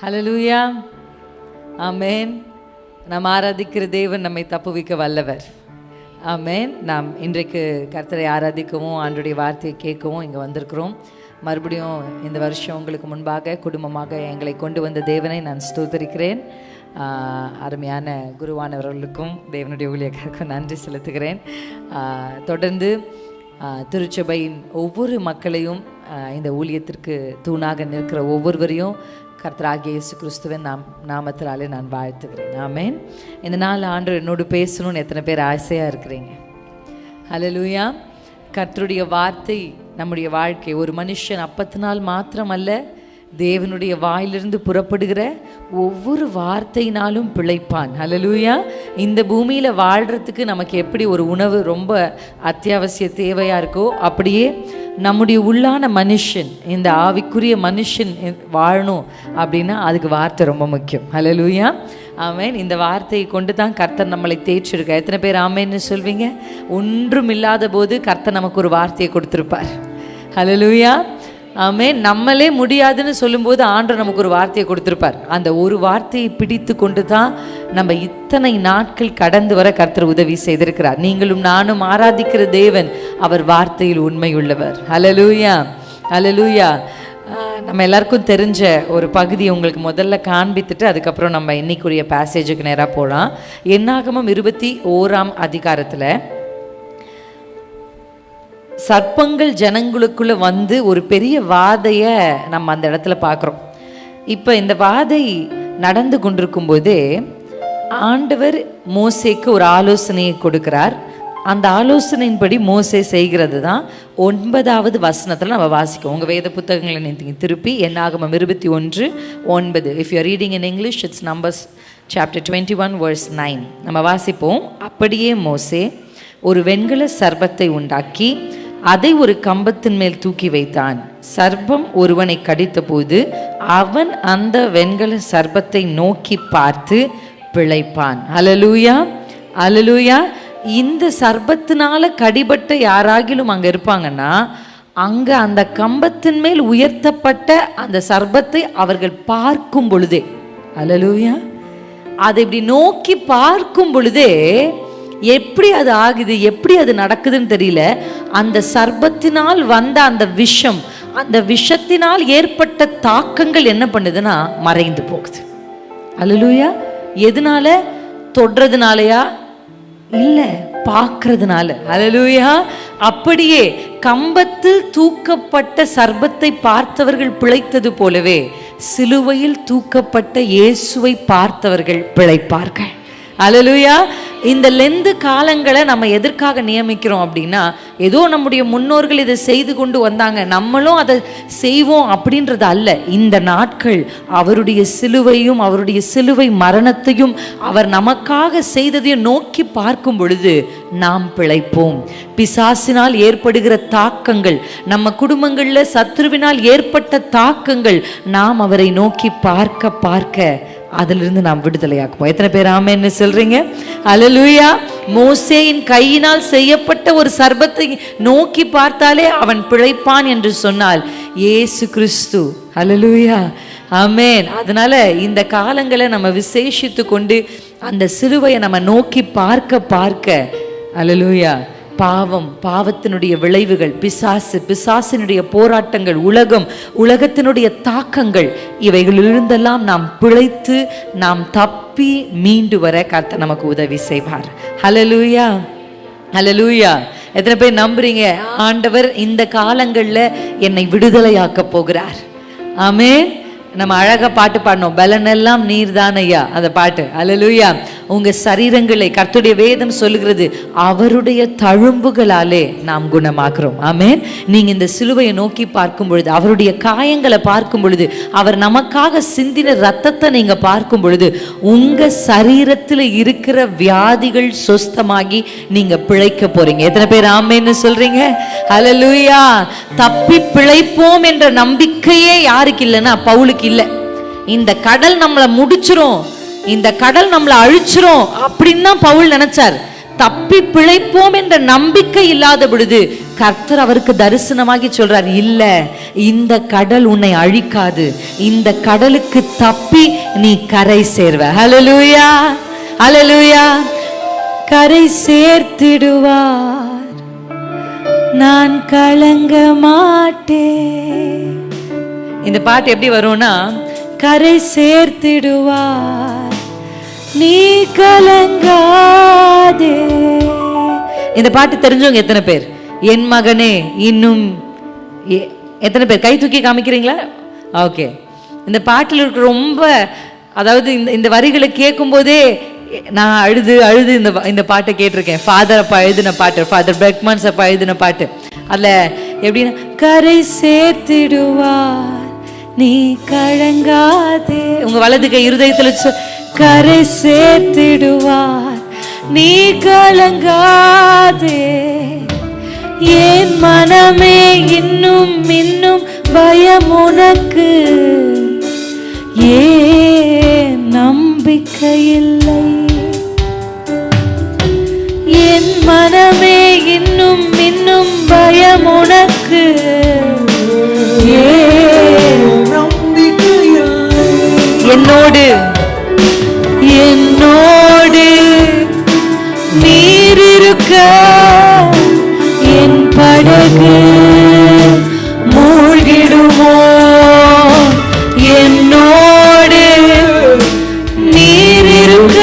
ஹல்லேலூயா, ஆமென். நாம் ஆராதிக்கிற தேவன் நம்மை தப்புவிக்க வல்லவர். ஆமென். நாம் இன்றைக்கு கர்த்தரை ஆராதிக்கவும் ஆண்டவருடைய வார்த்தையை கேட்கவும் இங்கே வந்திருக்கிறோம். மறுபடியும் இந்த வருஷம் உங்களுக்கு முன்பாக குடும்பமாக எங்களை கொண்டு வந்த தேவனை நான் ஸ்தோத்தரிக்கிறேன். அருமையான குருவானவர்களுக்கும் தேவனுடைய ஊழியக்காருக்கும் நன்றி செலுத்துகிறேன். தொடர்ந்து திருச்சபையின் ஒவ்வொரு மக்களையும் இந்த ஊழியத்திற்கு தூணாக நிற்கிற ஒவ்வொருவரையும் கர்த்தராகிய இயேசு கிறிஸ்துவின் நாமத்தினாலே நான் வாழ்த்துகிறேன். ஆமென். இந்த நாள் ஆண்டவர் என்னோடு பேசணும்னு எத்தனை பேர் ஆசையாக இருக்கிறீங்க? ஹல்லேலூயா. கர்த்தருடைய வார்த்தை நம்முடைய வாழ்க்கை. ஒரு மனுஷன் அப்பத்தினால் மாத்திரமல்ல, தேவனுடைய வாயிலிருந்து புறப்படுகிற ஒவ்வொரு வார்த்தையினாலும் பிழைப்பான். ஹல்லேலூயா. இந்த பூமியில் வாழ்கிறதுக்கு நமக்கு எப்படி ஒரு உணவு ரொம்ப அத்தியாவசிய தேவையாக இருக்கோ, அப்படியே நம்முடைய உள்ளான மனுஷன், இந்த ஆவிக்குரிய மனுஷன் வாழணும் அப்படின்னா அதுக்கு வார்த்தை ரொம்ப முக்கியம். ஹல்லேலூயா, ஆமென். இந்த வார்த்தையை கொண்டு தான் கர்த்தர் நம்மளை தேய்ச்சிருக்க. எத்தனை பேர் ஆமென்னு சொல்வீங்க? ஒன்றும் இல்லாத போது கர்த்தர் நமக்கு ஒரு வார்த்தையை கொடுத்துருப்பார். ஹல்லேலூயா, ஆமென். நம்மளே முடியாதுன்னு சொல்லும்போது ஆண்டவர் நமக்கு ஒரு வார்த்தையை கொடுத்துருப்பார். அந்த ஒரு வார்த்தையை பிடித்து கொண்டு தான் நம்ம இத்தனை நாட்கள் கடந்து வர கர்த்தர் உதவி செய்திருக்கிறார். நீங்களும் நானும் ஆராதிக்கிற தேவன் அவர் வார்த்தையில் உண்மை உள்ளவர். ஹல்லேலூயா, ஹல்லேலூயா. நம்ம எல்லாருக்கும் தெரிஞ்ச ஒரு பகுதியை உங்களுக்கு முதல்ல காண்பித்துட்டு அதுக்கப்புறம் நம்ம இன்னைக்குரிய பேசேஜுக்கு நேராக போகலாம். என்னாகமம் 21ஆம் அதிகாரத்தில் சர்ப்பங்கள் ஜனங்களுக்குள்ள வந்து ஒரு பெரிய வாதையை நம்ம அந்த இடத்துல பார்க்குறோம். இப்போ இந்த வாதை நடந்து கொண்டிருக்கும் போதே ஆண்டவர் மோசேக்கு ஒரு ஆலோசனையை கொடுக்கிறார். அந்த ஆலோசனையின்படி மோசே செய்கிறது தான் 9வது வசனத்தில் நம்ம வாசிக்கும். உங்கள் வேத புத்தகங்களை நீங்கள் திருப்பி என்னாகமம் 21:9. If you are reading in English, it's numbers chapter 21 verse 9. நம்ம வாசிப்போம். அப்படியே மோசே ஒரு வெண்கல சர்ப்பத்தை உண்டாக்கி அதை ஒரு கம்பத்தின் மேல் தூக்கி வைத்தான். சர்ப்பம் ஒருவனை கடித்த போது அவன் அந்த வெண்கல சர்ப்பத்தை நோக்கி பார்த்து பிழைப்பான். ஹல்லேலூயா, ஹல்லேலூயா. இந்த சர்ப்பத்தினால கடிபட்ட யாராகிலும் அங்கே இருப்பாங்கன்னா, அங்கே அந்த கம்பத்தின் மேல் உயர்த்தப்பட்ட அந்த சர்ப்பத்தை அவர்கள் பார்க்கும் பொழுதே, ஹல்லேலூயா, அதை இப்படி நோக்கி பார்க்கும் பொழுதே எப்படி அது ஆகுது, எப்படி அது நடக்குதுன்னு தெரியல. அந்த சர்ப்பத்தினால் வந்த அந்த விஷம், அந்த விஷத்தினால் ஏற்பட்ட தாக்கங்கள் என்ன பண்ணுதுன்னா மறைந்து போகுது. ஹல்லேலூயா. எதனால? தொடுறதுனாலயா? இல்லை, பார்க்கறதுனால. ஹல்லேலூயா. அப்படியே கம்பத்தில் தூக்கப்பட்ட சர்ப்பத்தை பார்த்தவர்கள் பிழைத்தது போலவே சிலுவையில் தூக்கப்பட்ட இயேசுவை பார்த்தவர்கள் பிழைப்பார்கள். ஹல்லேலூயா. இந்த லெந்து காலங்களை நம்ம எதற்காக நியமிக்கிறோம் அப்படின்னா, ஏதோ நம்முடைய முன்னோர்கள் இதை செய்து கொண்டு வந்தாங்க, நம்மளும் அதை செய்வோம் அப்படின்றது அல்ல. இந்த நாட்கள் அவருடைய சிலுவையும் அவருடைய சிலுவை மரணத்தையும் அவர் நமக்காக செய்ததையும் நோக்கி பார்க்கும் பொழுது நாம் பிழைப்போம். பிசாசினால் ஏற்படுகிற தாக்கங்கள், நம்ம குடும்பங்களில் சத்துருவினால் ஏற்பட்ட தாக்கங்கள், நாம் அவரை நோக்கி பார்க்க பார்க்க அதிலிருந்து நாம் விடுதலையாக்குவோம். எத்தனை பேர் ஆமென்னு சொல்றீங்க? ஹல்லேலூயா. மோசேயின் கையினால் செய்யப்பட்ட ஒரு சர்ப்பத்தை நோக்கி பார்த்தாலே அவன் பிழைப்பான் என்று சொன்னால் இயேசு கிறிஸ்து. ஹல்லேலூயா, ஆமென். அதனால இந்த காலங்களை நம்ம விசேஷித்து கொண்டு அந்த சிலுவையை நம்ம நோக்கி பார்க்க பார்க்க, ஹல்லேலூயா, பாவத்தினுடைய விளைவுகள், பிசாசினுடைய போராட்டங்கள், உலகத்தினுடைய தாக்கங்கள், இவைகளிலிருந்தெல்லாம் நாம் பிழைத்து நாம் தப்பி மீண்டு வர கர்த்தர் நமக்கு உதவி செய்வார். ஹல்லேலூயா, ஹல்லேலூயா. எத்தனை பேர் நம்புறீங்க ஆண்டவர் இந்த காலங்களில் என்னை விடுதலையாக்க போகிறார்? ஆமென். நம்ம அழகா பாட்டு பாடணும், பலனெல்லாம் நீர் தானையா, அந்த பாட்டு. ஹல்லேலூயா. உங்க சரீரங்களை கர்த்தருடைய வேதம் சொல்லுகிறது, அவருடைய தழும்புகளாலே நாம் குணமாக்குறோம். ஆமென். நீங்க இந்த சிலுவையை நோக்கி பார்க்கும் பொழுது, அவருடைய காயங்களை பார்க்கும் பொழுது, அவர் நமக்காக சிந்தின ரத்தத்தை நீங்க பார்க்கும் பொழுது, உங்க சரீரத்தில் இருக்கிற வியாதிகள் சொஸ்தமாகி நீங்க பிழைக்க போறீங்க. எத்தனை பேர் ஆமென்னு சொல்றீங்க? ஹல்லேலூயா. தப்பி பிழைப்போம் என்ற நம்பிக்கையே யாருக்கு இல்லைன்னா பவுலுக்கு இல்லை. இந்த கடல் நம்மளை முடிச்சிரும், இந்த கடல் நம்மளை அழிச்சிரும் அப்படின்னு தான் பவுல் நினைச்சார். தப்பி பிழைப்போம் என்ற நம்பிக்கை இல்லாத பொழுது கர்த்தர் அவருக்கு தரிசனமாகி சொல்றார், இல்ல, இந்த கடல் உன்னை அழிக்காது, இந்த கடலுக்கு தப்பி நீ கரை சேர்வ. ஹல்லேலூயா, ஹல்லேலூயா. கரை சேர்த்திடுவார், நான் கலங்க மாட்டேன். இந்த பாட்டு எப்படி வரும்னா, கரை சேர்த்திடுவார், நீ கலங்காதே. இந்த பாட்டு தெரிஞ்சவங்க எத்தனை பேர்? என் மகனே இன்னும் எத்தனை பேர் கை தூக்கி காமிக்கிறீங்களா? ஓகே. இந்த பாட்டில் இருக்க ரொம்ப, அதாவது இந்த வரிகளை கேட்கும் போதே நான் அழுது இந்த பாட்டை கேட்டிருக்கேன். ஃபாதர் அப்பா எழுதின பாட்டு, ஃபாதர் பெக்மன்ஸ் அப்பா எழுதின பாட்டு. அதுல எப்படின்னா, கரை சேர்த்திடுவார் நீ கலங்காதே. உங்க வலது கை இருதயத்துல கரை சேர்த்திடுவார் நீ கலங்காதே. ஏன் மனமே இன்னும் இன்னும் பயம் உனக்கு, ஏன் நம்பிக்கை இல்லை? என் மனமே இன்னும் இன்னும் பயம் உனக்கு, ஏன் நம்பிக்கை இல்லை? என்னோடு நீர் இருக்க என் படகு மூழ்கிடுமோ? என்னோடு நீர் இருக்க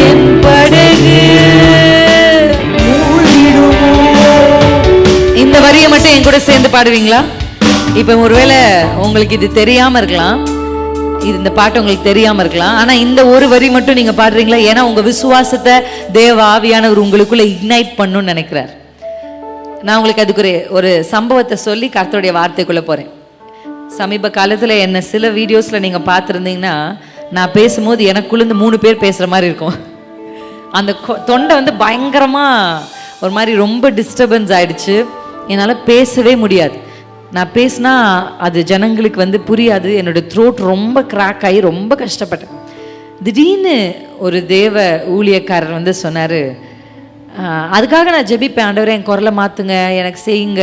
என் படகு மூழ்கிடுமோ? இந்த வரியை மட்டும் என் கூட சேர்ந்து பாடுவீங்களா? இப்ப ஒருவேளை உங்களுக்கு இது தெரியாம இருக்கலாம், இந்த பாட்டு உங்களுக்கு தெரியாம இருக்கலாம், ஆனா இந்த ஒரு வரி மட்டும் நீங்க பாடுறீங்களா? ஏன்னா உங்க விசுவாசத்தை தேவ ஆவியானவர் உங்களுக்குள்ள இக்னைட் பண்ணணும்னு நினைக்கிறார். நான் உங்களுக்கு அதுக்கு ஒரு சம்பவத்தை சொல்லி கர்த்தருடைய வார்த்தைக்குள்ள போறேன். சமீப காலத்துல என்ன சில வீடியோஸ்ல நீங்க பார்த்துருந்தீங்கன்னா, நான் பேசும்போது எனக்குள்ள 3 பேர் பேசுற மாதிரி இருக்கும். அந்த தொண்டை வந்து பயங்கரமா ஒரு மாதிரி ரொம்ப டிஸ்டர்பன்ஸ் ஆயிடுச்சு. என்னால பேசவே முடியாது. நான் பேசினா அது ஜனங்களுக்கு வந்து புரியாது. என்னோட த்ரோட் ரொம்ப கிராக் ஆகி ரொம்ப கஷ்டப்பட்டேன். திடீர்னு ஒரு தேவ ஊழியக்காரர் வந்து சொன்னார், அதுக்காக நான் ஜெபிப்பேன், ஆண்டவரே என் குரலை மாற்றுங்க, எனக்கு செய்யுங்க,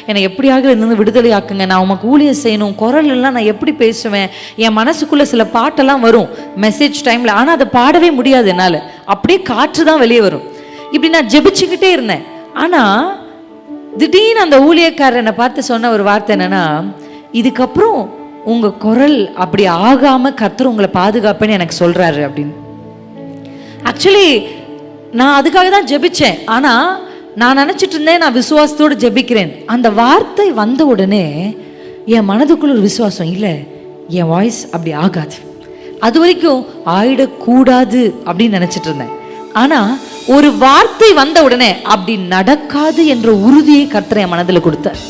என்னை எப்படியாக இருந்து விடுதலை ஆக்குங்க, நான் உமக்கு ஊழியம் செய்யணும், குரல் எல்லாம் நான் எப்படி பேசுவேன், என் மனசுக்குள்ளே சில பாட்டெல்லாம் வரும் மெசேஜ் டைமில், ஆனால் அதை பாடவே முடியாது என்னால், அப்படியே காற்று தான் வெளியே வரும். இப்படி நான் ஜெபிச்சுக்கிட்டே இருந்தேன். ஆனால் திடீர்னு அந்த ஊழியக்காரர் என்னை பார்த்து சொன்ன ஒரு வார்த்தை என்னன்னா, இதுக்கப்புறம் உங்க குரல் அப்படி ஆகாம கர்த்தர் உங்களை பாதுகாப்பேன்னு எனக்கு சொல்றாரு அப்படின்னு. ஆக்சுவலி நான் அதுக்காக தான் ஜெபிச்சேன். ஆனா நான் நினைச்சிட்டு இருந்தேன் நான் விசுவாசத்தோடு ஜெபிக்கிறேன். அந்த வார்த்தை வந்த உடனே என் மனதுக்குள்ள ஒரு விசுவாசம், இல்லை என் வாய்ஸ் அப்படி ஆகாது, அது வரைக்கும் ஆயிடக்கூடாது அப்படின்னு நினைச்சிட்டு இருந்தேன். ஆனா ஒரு வார்த்தை வந்த உடனே அப்படி நடக்காது என்ற உறுதியை கர்த்தர் என் மனதில் கொடுத்தார்.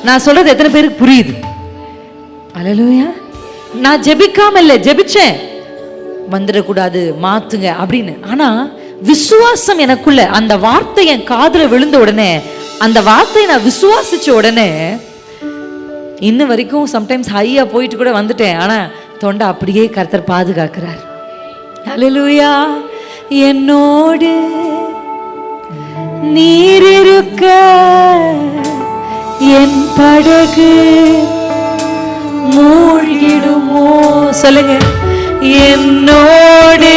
நான் சொல்றது எத்தனை பேருக்கு புரியுது? அல்லேலூயா. நான் ஜெபிக்காம இல்லை, ஜெபிச்சேன் வந்துடக்கூடாது மாத்துங்க அப்படின்னு. ஆனா விசுவாசம் எனக்குள்ள, அந்த வார்த்தை என் காதுல விழுந்த உடனே, அந்த வார்த்தையை நான் விசுவாசிச்ச உடனே, இன்ன வரைக்கும் சம்டைம்ஸ் ஹையா போயிட்டு கூட வந்துட்டேன். ஆனா தொண்டை அப்படியே கர்த்தர் பாதுகாக்கிறார். அல்லேலூயா. என்னோடு நீர் இருக்க என் படகு மூழ்கிடுமோ? சொல்லுங்க. என்னோடு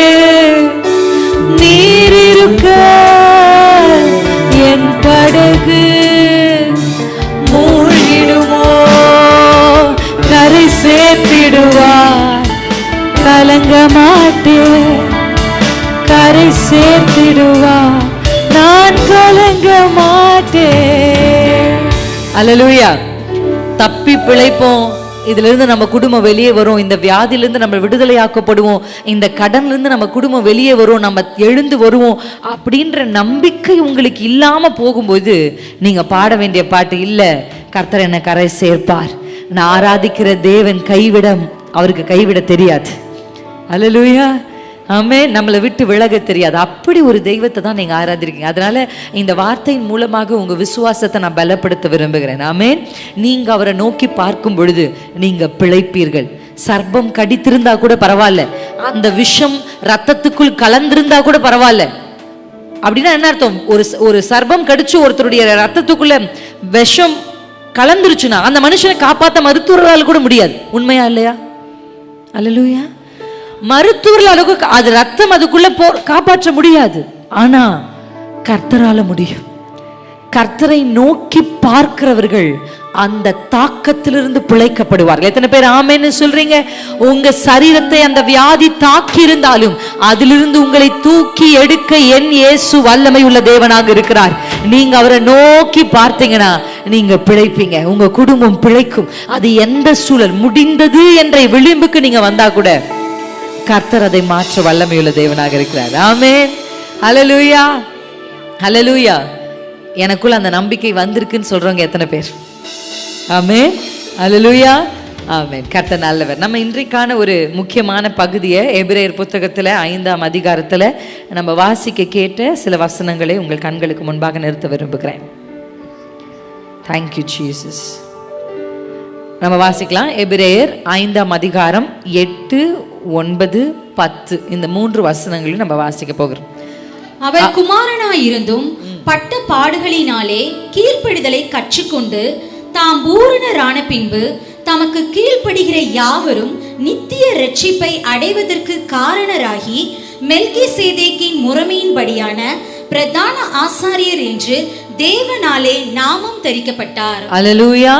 நீர் இருக்க என் படகு மூழ்கிடுமோ? கரை சேர்த்திடுவார், கலங்க மாட்டேன், கரை சேர்த்திடுவார், நான் கலங்க மாட்டேன். அல்லேலூயா. தப்பி பிழைப்போம், இதுல இருந்து நம்ம குடும்பம் வெளியே வரும், இந்த வியாதியிலிருந்து நம்ம விடுதலை ஆக்கப்படுவோம், இந்த கடன்ல இருந்து நம்ம குடும்பம் வெளியே வரும், நம்ம எழுந்து வருவோம் அப்படின்ற நம்பிக்கை உங்களுக்கு இல்லாம போகும்போது நீங்க பாட வேண்டிய பாட்டு, இல்ல கர்த்தர் என்ன கரை சேர்ப்பார், நான் ஆராதிக்கிற தேவன் அவருக்கு கைவிட தெரியாது. அல்லேலூயா. ஆமே. நம்மளை விட்டு விலக தெரியாது. அப்படி ஒரு தெய்வத்தை தான் நீங்க ஆராதிக்கிறீங்க. அதனால இந்த வார்த்தையின் மூலமாக உங்க விசுவாசத்தை நான் பலப்படுத்த விரும்புகிறேன். ஆமே. நீங்க அவரை நோக்கி பார்க்கும் பொழுது நீங்க பிழைப்பீர்கள். சர்ப்பம் கடித்திருந்தா கூட பரவாயில்ல, அந்த விஷம் ரத்தத்துக்குள் கலந்திருந்தா கூட பரவாயில்ல, அப்படின்னா என்ன அர்த்தம்? ஒரு சர்ப்பம் கடிச்சு ஒருத்தருடைய ரத்தத்துக்குள்ள விஷம் கலந்துருச்சுன்னா அந்த மனுஷனை காப்பாற்ற மருத்துவர்களால் கூட முடியாது. உண்மையா இல்லையா? அல்லேலூயா. மருத்துவர்களால் அது ரத்தம் அதுக்குள்ள காப்பாற்ற முடியாது. ஆனா கர்த்தரால முடியும். கர்த்தரை நோக்கி பார்க்கிறவர்கள் அந்த தாக்கத்திலிருந்து பிழைக்கப்படுவார்கள். எத்தனை பேர் ஆமென்னு சொல்றீங்க? உங்க சரீரத்தை அந்த வியாதி தாக்கி இருந்தாலும் அதிலிருந்து உங்களை தூக்கி எடுக்க என் இயேசு வல்லமை உள்ள தேவனாக இருக்கிறார். நீங்க அவரை நோக்கி பார்த்தீங்கன்னா நீங்க பிழைப்பீங்க, உங்க குடும்பம் பிழைக்கும். அது எந்த சூழல் முடிந்தது என்ற விளிம்புக்கு நீங்க வந்தா கூட கர்த்தர் அதை மாற்ற வல்லமை உள்ள தேவனாக இருக்கிறார். ஆமென். ஹல்லேலூயா, ஹல்லேலூயா. எனக்குள்ள அந்த நம்பிக்கை வந்திருக்குன்னு சொல்றவங்க எத்தனை பேர்? ஆமென், ஹல்லேலூயா, ஆமென். கர்த்தர் நல்லவர். நம்ம இன்றைக்கான ஒரு முக்கியமான பகுதியை எபிரேயர் புத்தகத்துல 5ஆம் அதிகாரத்துல நம்ம வாசிக்க கேட்ட சில வசனங்களை உங்கள் கண்களுக்கு முன்பாக நிறுத்த விரும்புகிறேன். Thank you Jesus. நம்ம வாசிக்கலாம். எபிரேயர் 5ஆம் அதிகாரம் 8, 9, 10 இந்த 3 வசனங்களையும் நம்ம வாசிக்க போகிறோம். அவர் குமாரனாயிருந்தும் பட்ட பாடுகளினாலே கீழ்ப்படிதலை கற்றுக்கொண்டு தாம் பூரணரான பின்பு தமக்கு கீழ்ப்படுகிற யாவரும் நித்திய இரட்சிப்பை அடைவதற்கு காரணராகி மெல்கிசேதேக்கின் முறைமையின்படியான பிரதான ஆசாரியர் என்று தேவனாலே நாமம் தரிக்கப்பட்டார். அல்லேலூயா.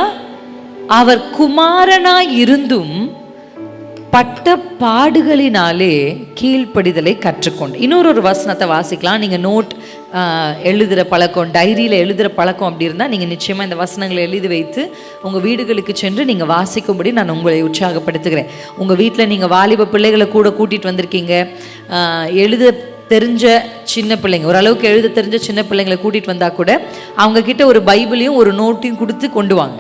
அவர் குமாரனாய் இருந்தும் பட்ட பாடுகளினாலே கீழ்ப்படிதலை கற்றுக்கொண்டு. இன்னொரு வசனத்தை வாசிக்கலாம். நீங்கள் நோட் எழுதுகிற பழக்கம், டைரியில் எழுதுகிற பழக்கம் அப்படி இருந்தால் நீங்கள் நிச்சயமாக இந்த வசனங்களை எழுதி வைத்து உங்கள் வீடுகளுக்கு சென்று நீங்கள் வாசிக்கும்படி நான் உங்களை உற்சாகப்படுத்துகிறேன். உங்கள் வீட்டில் நீங்கள் வாலிப பிள்ளைகளை கூட கூட்டிகிட்டு வந்திருக்கீங்க, எழுத தெரிஞ்ச சின்ன பிள்ளைங்க, ஓரளவுக்கு எழுத தெரிஞ்ச சின்ன பிள்ளைங்களை கூட்டிகிட்டு வந்தால் கூட அவங்கக்கிட்ட ஒரு பைபிளையும் ஒரு நோட்டையும் கொடுத்து கொண்டு வாங்க.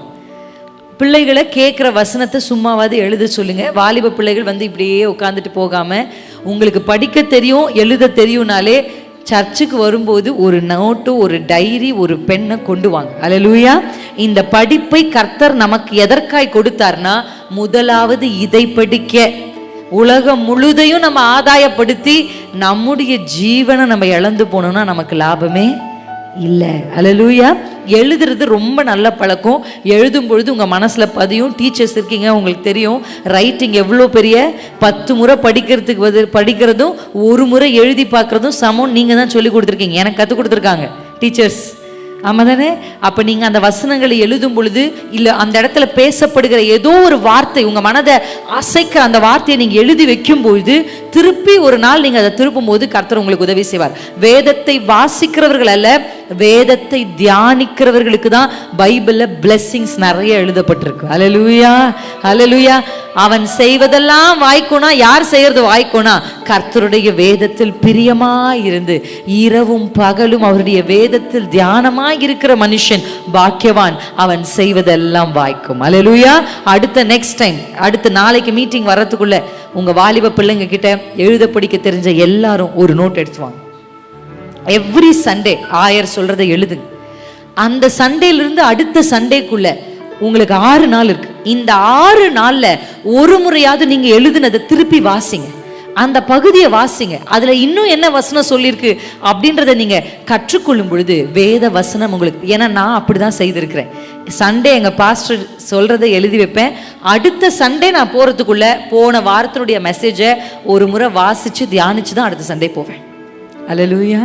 பிள்ளைகளை கேட்குற வசனத்தை சும்மாவாது எழுத சொல்லுங்க. வாலிப பிள்ளைகள் வந்து இப்படியே உட்காந்துட்டு போகாமல், உங்களுக்கு படிக்க தெரியும் எழுத தெரியும்னாலே சர்ச்சுக்கு வரும்போது ஒரு நோட்டு, ஒரு டைரி, ஒரு பெண்ணை கொண்டு வாங்க. அல்லேலூயா. இந்த படிப்பை கர்த்தர் நமக்கு எதற்காய் கொடுத்தார்னா, முதலாவது இதை படிக்க. உலகம் முழுதையும் நம்ம ஆதாயப்படுத்தி நம்முடைய ஜீவனை நம்ம இழந்து போனோம்னா நமக்கு லாபமே இல்லை. அல்லேலூயா. எழுதுறது ரொம்ப நல்ல பழக்கம். எழுதும் பொழுது உங்கள் மனசில் பதியும். டீச்சர்ஸ் இருக்கீங்க, உங்களுக்கு தெரியும் ரைட்டிங் எவ்வளோ பெரிய 10 முறை படிக்கிறதும் 1 முறை எழுதி பார்க்குறதும் சமம். நீங்கள் தான் சொல்லி கொடுத்துருக்கீங்க, எனக்கு கற்றுக் கொடுத்துருக்காங்க டீச்சர்ஸ். ஆமாம் தானே? அப்போ நீங்கள் அந்த வசனங்களை எழுதும் பொழுது, இல்லை அந்த இடத்துல பேசப்படுகிற ஏதோ ஒரு வார்த்தை உங்கள் மனதை அசைக்கிற அந்த வார்த்தையை நீங்கள் எழுதி வைக்கும் பொழுது திருப்பி ஒரு நாள் நீங்கள் அதை திருப்பும் போது கர்த்தர் உங்களுக்கு உதவி செய்வார். வேதத்தை வாசிக்கிறவர்கள் அல்ல, வேதத்தை தியானிக்கிறவர்களுக்கு தான் பைபிளில் பிளெஸ்ஸிங்ஸ் நிறைய எழுதப்பட்டிருக்கு. அல்லேலூயா, அல்லேலூயா. அவன் செய்வதெல்லாம் வாய்க்குனா, யார் செய்யறது வாய்க்குனா? கர்த்தருடைய வேதத்தில் பிரியமாயிருந்து இரவும் பகலும் அவருடைய வேதத்தில் தியானமாய் இருக்கிற மனுஷன் பாக்கியவான். அவன் செய்வதெல்லாம் வாய்க்கும். அல்லேலூயா. நெக்ஸ்ட் டைம், அடுத்த நாளைக்கு மீட்டிங் வர்றதுக்குள்ள உங்க வாலிப பிள்ளைங்க கிட்ட எழுத படிக்க தெரிஞ்ச எல்லாரும் ஒரு நோட் எடுத்துவாங்க. எவ்ரி சண்டே ஆயர் சொல்றதை எழுதுங்க. அந்த சண்டேலிருந்து அடுத்த சண்டேக்குள்ள உங்களுக்கு 6 நாள் இருக்கு. இந்த 6 நாள்ல ஒரு முறையாவது நீங்க எழுதுனதை திருப்பி வாசிங்க, அந்த பகுதியை வாசிங்க. அதுல இன்னும் என்ன வசனம் சொல்லியிருக்கு அப்படின்றத நீங்க கற்றுக்கொள்ளும் பொழுது வேத வசனம் உங்களுக்கு, ஏன்னா நான் அப்படிதான் செய்திருக்கிறேன். சண்டே எங்க பாஸ்டர் சொல்றதை எழுதி வைப்பேன். அடுத்த சண்டே நான் போறதுக்குள்ள போன வாரத்தினுடைய மெசேஜை ஒரு முறை வாசிச்சு தியானிச்சு தான் அடுத்த சண்டே போவேன். அல்லேலூயா,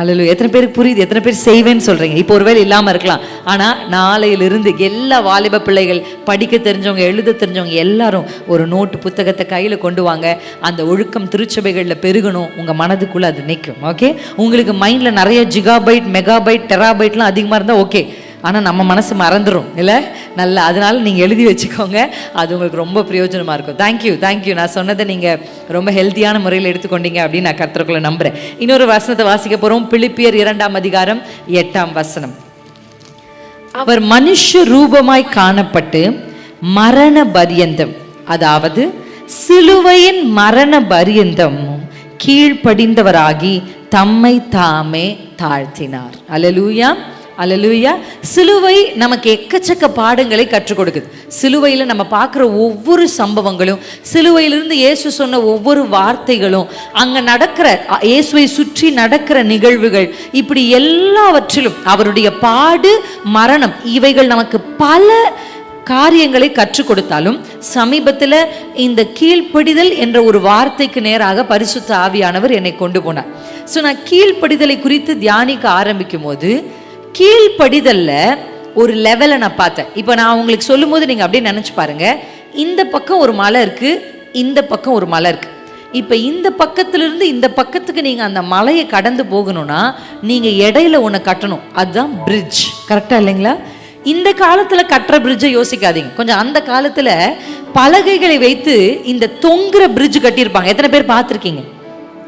அல்லேலூயா. எத்தனை பேருக்கு புரியுது? எத்தனை பேர் செய்வேன்னு சொல்றீங்க? இப்போ ஒருவேளை இல்லாம இருக்கலாம், ஆனா நாளையிலிருந்து எல்லா வாலிப பிள்ளைகள், படிக்க தெரிஞ்சவங்க, எழுத தெரிஞ்சவங்க எல்லாரும் ஒரு நோட்டு புத்தகத்தை கையில கொண்டு வாங்க. அந்த ஒழுக்கம் திருச்சபைகள்ல பெருகணும். உங்க மனதுக்குள்ள அது நிற்கும். ஓகே, உங்களுக்கு மைண்ட்ல நிறைய ஜிகாபைட், மெகாபைட், டெராபைட்லாம் அதிகமா இருந்தா ஓகே, ஆனால் நம்ம மனசு மறந்துடும் இல்லை, நல்லா. அதனால நீங்கள் எழுதி வச்சுக்கோங்க, அது உங்களுக்கு ரொம்ப பிரயோஜனமாக இருக்கும். Thank you, thank you. நான் சொன்னதை நீங்கள் ரொம்ப ஹெல்த்தியான முறையில் எடுத்துக்கொண்டீங்க அப்படின்னு நான் கர்த்தருக்குள்ள நம்புகிறேன். இன்னொரு வசனத்தை வாசிக்க போகிறோம். பிலிப்பியர் 2ஆம் அதிகாரம் 8ஆம் வசனம். அவர் மனுஷ ரூபமாய் காணப்பட்டு மரண பரியந்தம், அதாவது சிலுவையின் மரண பரியந்தம் கீழ்ப்படிந்தவராகி தம்மை தாமே தாழ்த்தினார். அல்லேலூயா. அல்லேலூயா. சிலுவை நமக்கு எக்கச்சக்க பாடங்களை கற்றுக் கொடுக்குது. சிலுவையில் நம்ம பார்க்குற ஒவ்வொரு சம்பவங்களும், சிலுவையிலிருந்து இயேசு சொன்ன ஒவ்வொரு வார்த்தைகளும், அங்கே நடக்கிற இயேசுவை சுற்றி நடக்கிற நிகழ்வுகள், இப்படி எல்லாவற்றிலும் அவருடைய பாடு, மரணம், இவைகள் நமக்கு பல காரியங்களை கற்றுக் கொடுத்தாலும், சமீபத்தில் இந்த கீழ்ப்படிதல் என்ற ஒரு வார்த்தைக்கு நேராக பரிசுத்த ஆவியானவர் என்னை கொண்டு போனார். ஸோ நான் கீழ்ப்படிதலை குறித்து தியானிக்க ஆரம்பிக்கும் போது, கீழ்ப்படிதல்ல ஒரு லெவலை நான் பார்த்தேன். இப்போ நான் உங்களுக்கு சொல்லும் போது நீங்கள் அப்படியே நினச்சி பாருங்க, இந்த பக்கம் ஒரு மலை இருக்கு, இந்த பக்கம் ஒரு மலை இருக்கு. இப்போ இந்த பக்கத்திலிருந்து இந்த பக்கத்துக்கு நீங்கள் அந்த மலையை கடந்து போகணும்னா நீங்கள் இடையில ஒன்று கட்டணும், அதுதான் பிரிட்ஜ். கரெக்டாக இல்லைங்களா? இந்த காலத்தில் கட்டுற பிரிட்ஜை யோசிக்காதீங்க. கொஞ்சம் அந்த காலத்தில் பலகைகளை வைத்து இந்த தொங்குற பிரிட்ஜ் கட்டியிருப்பாங்க. எத்தனை பேர் பார்த்துருக்கீங்க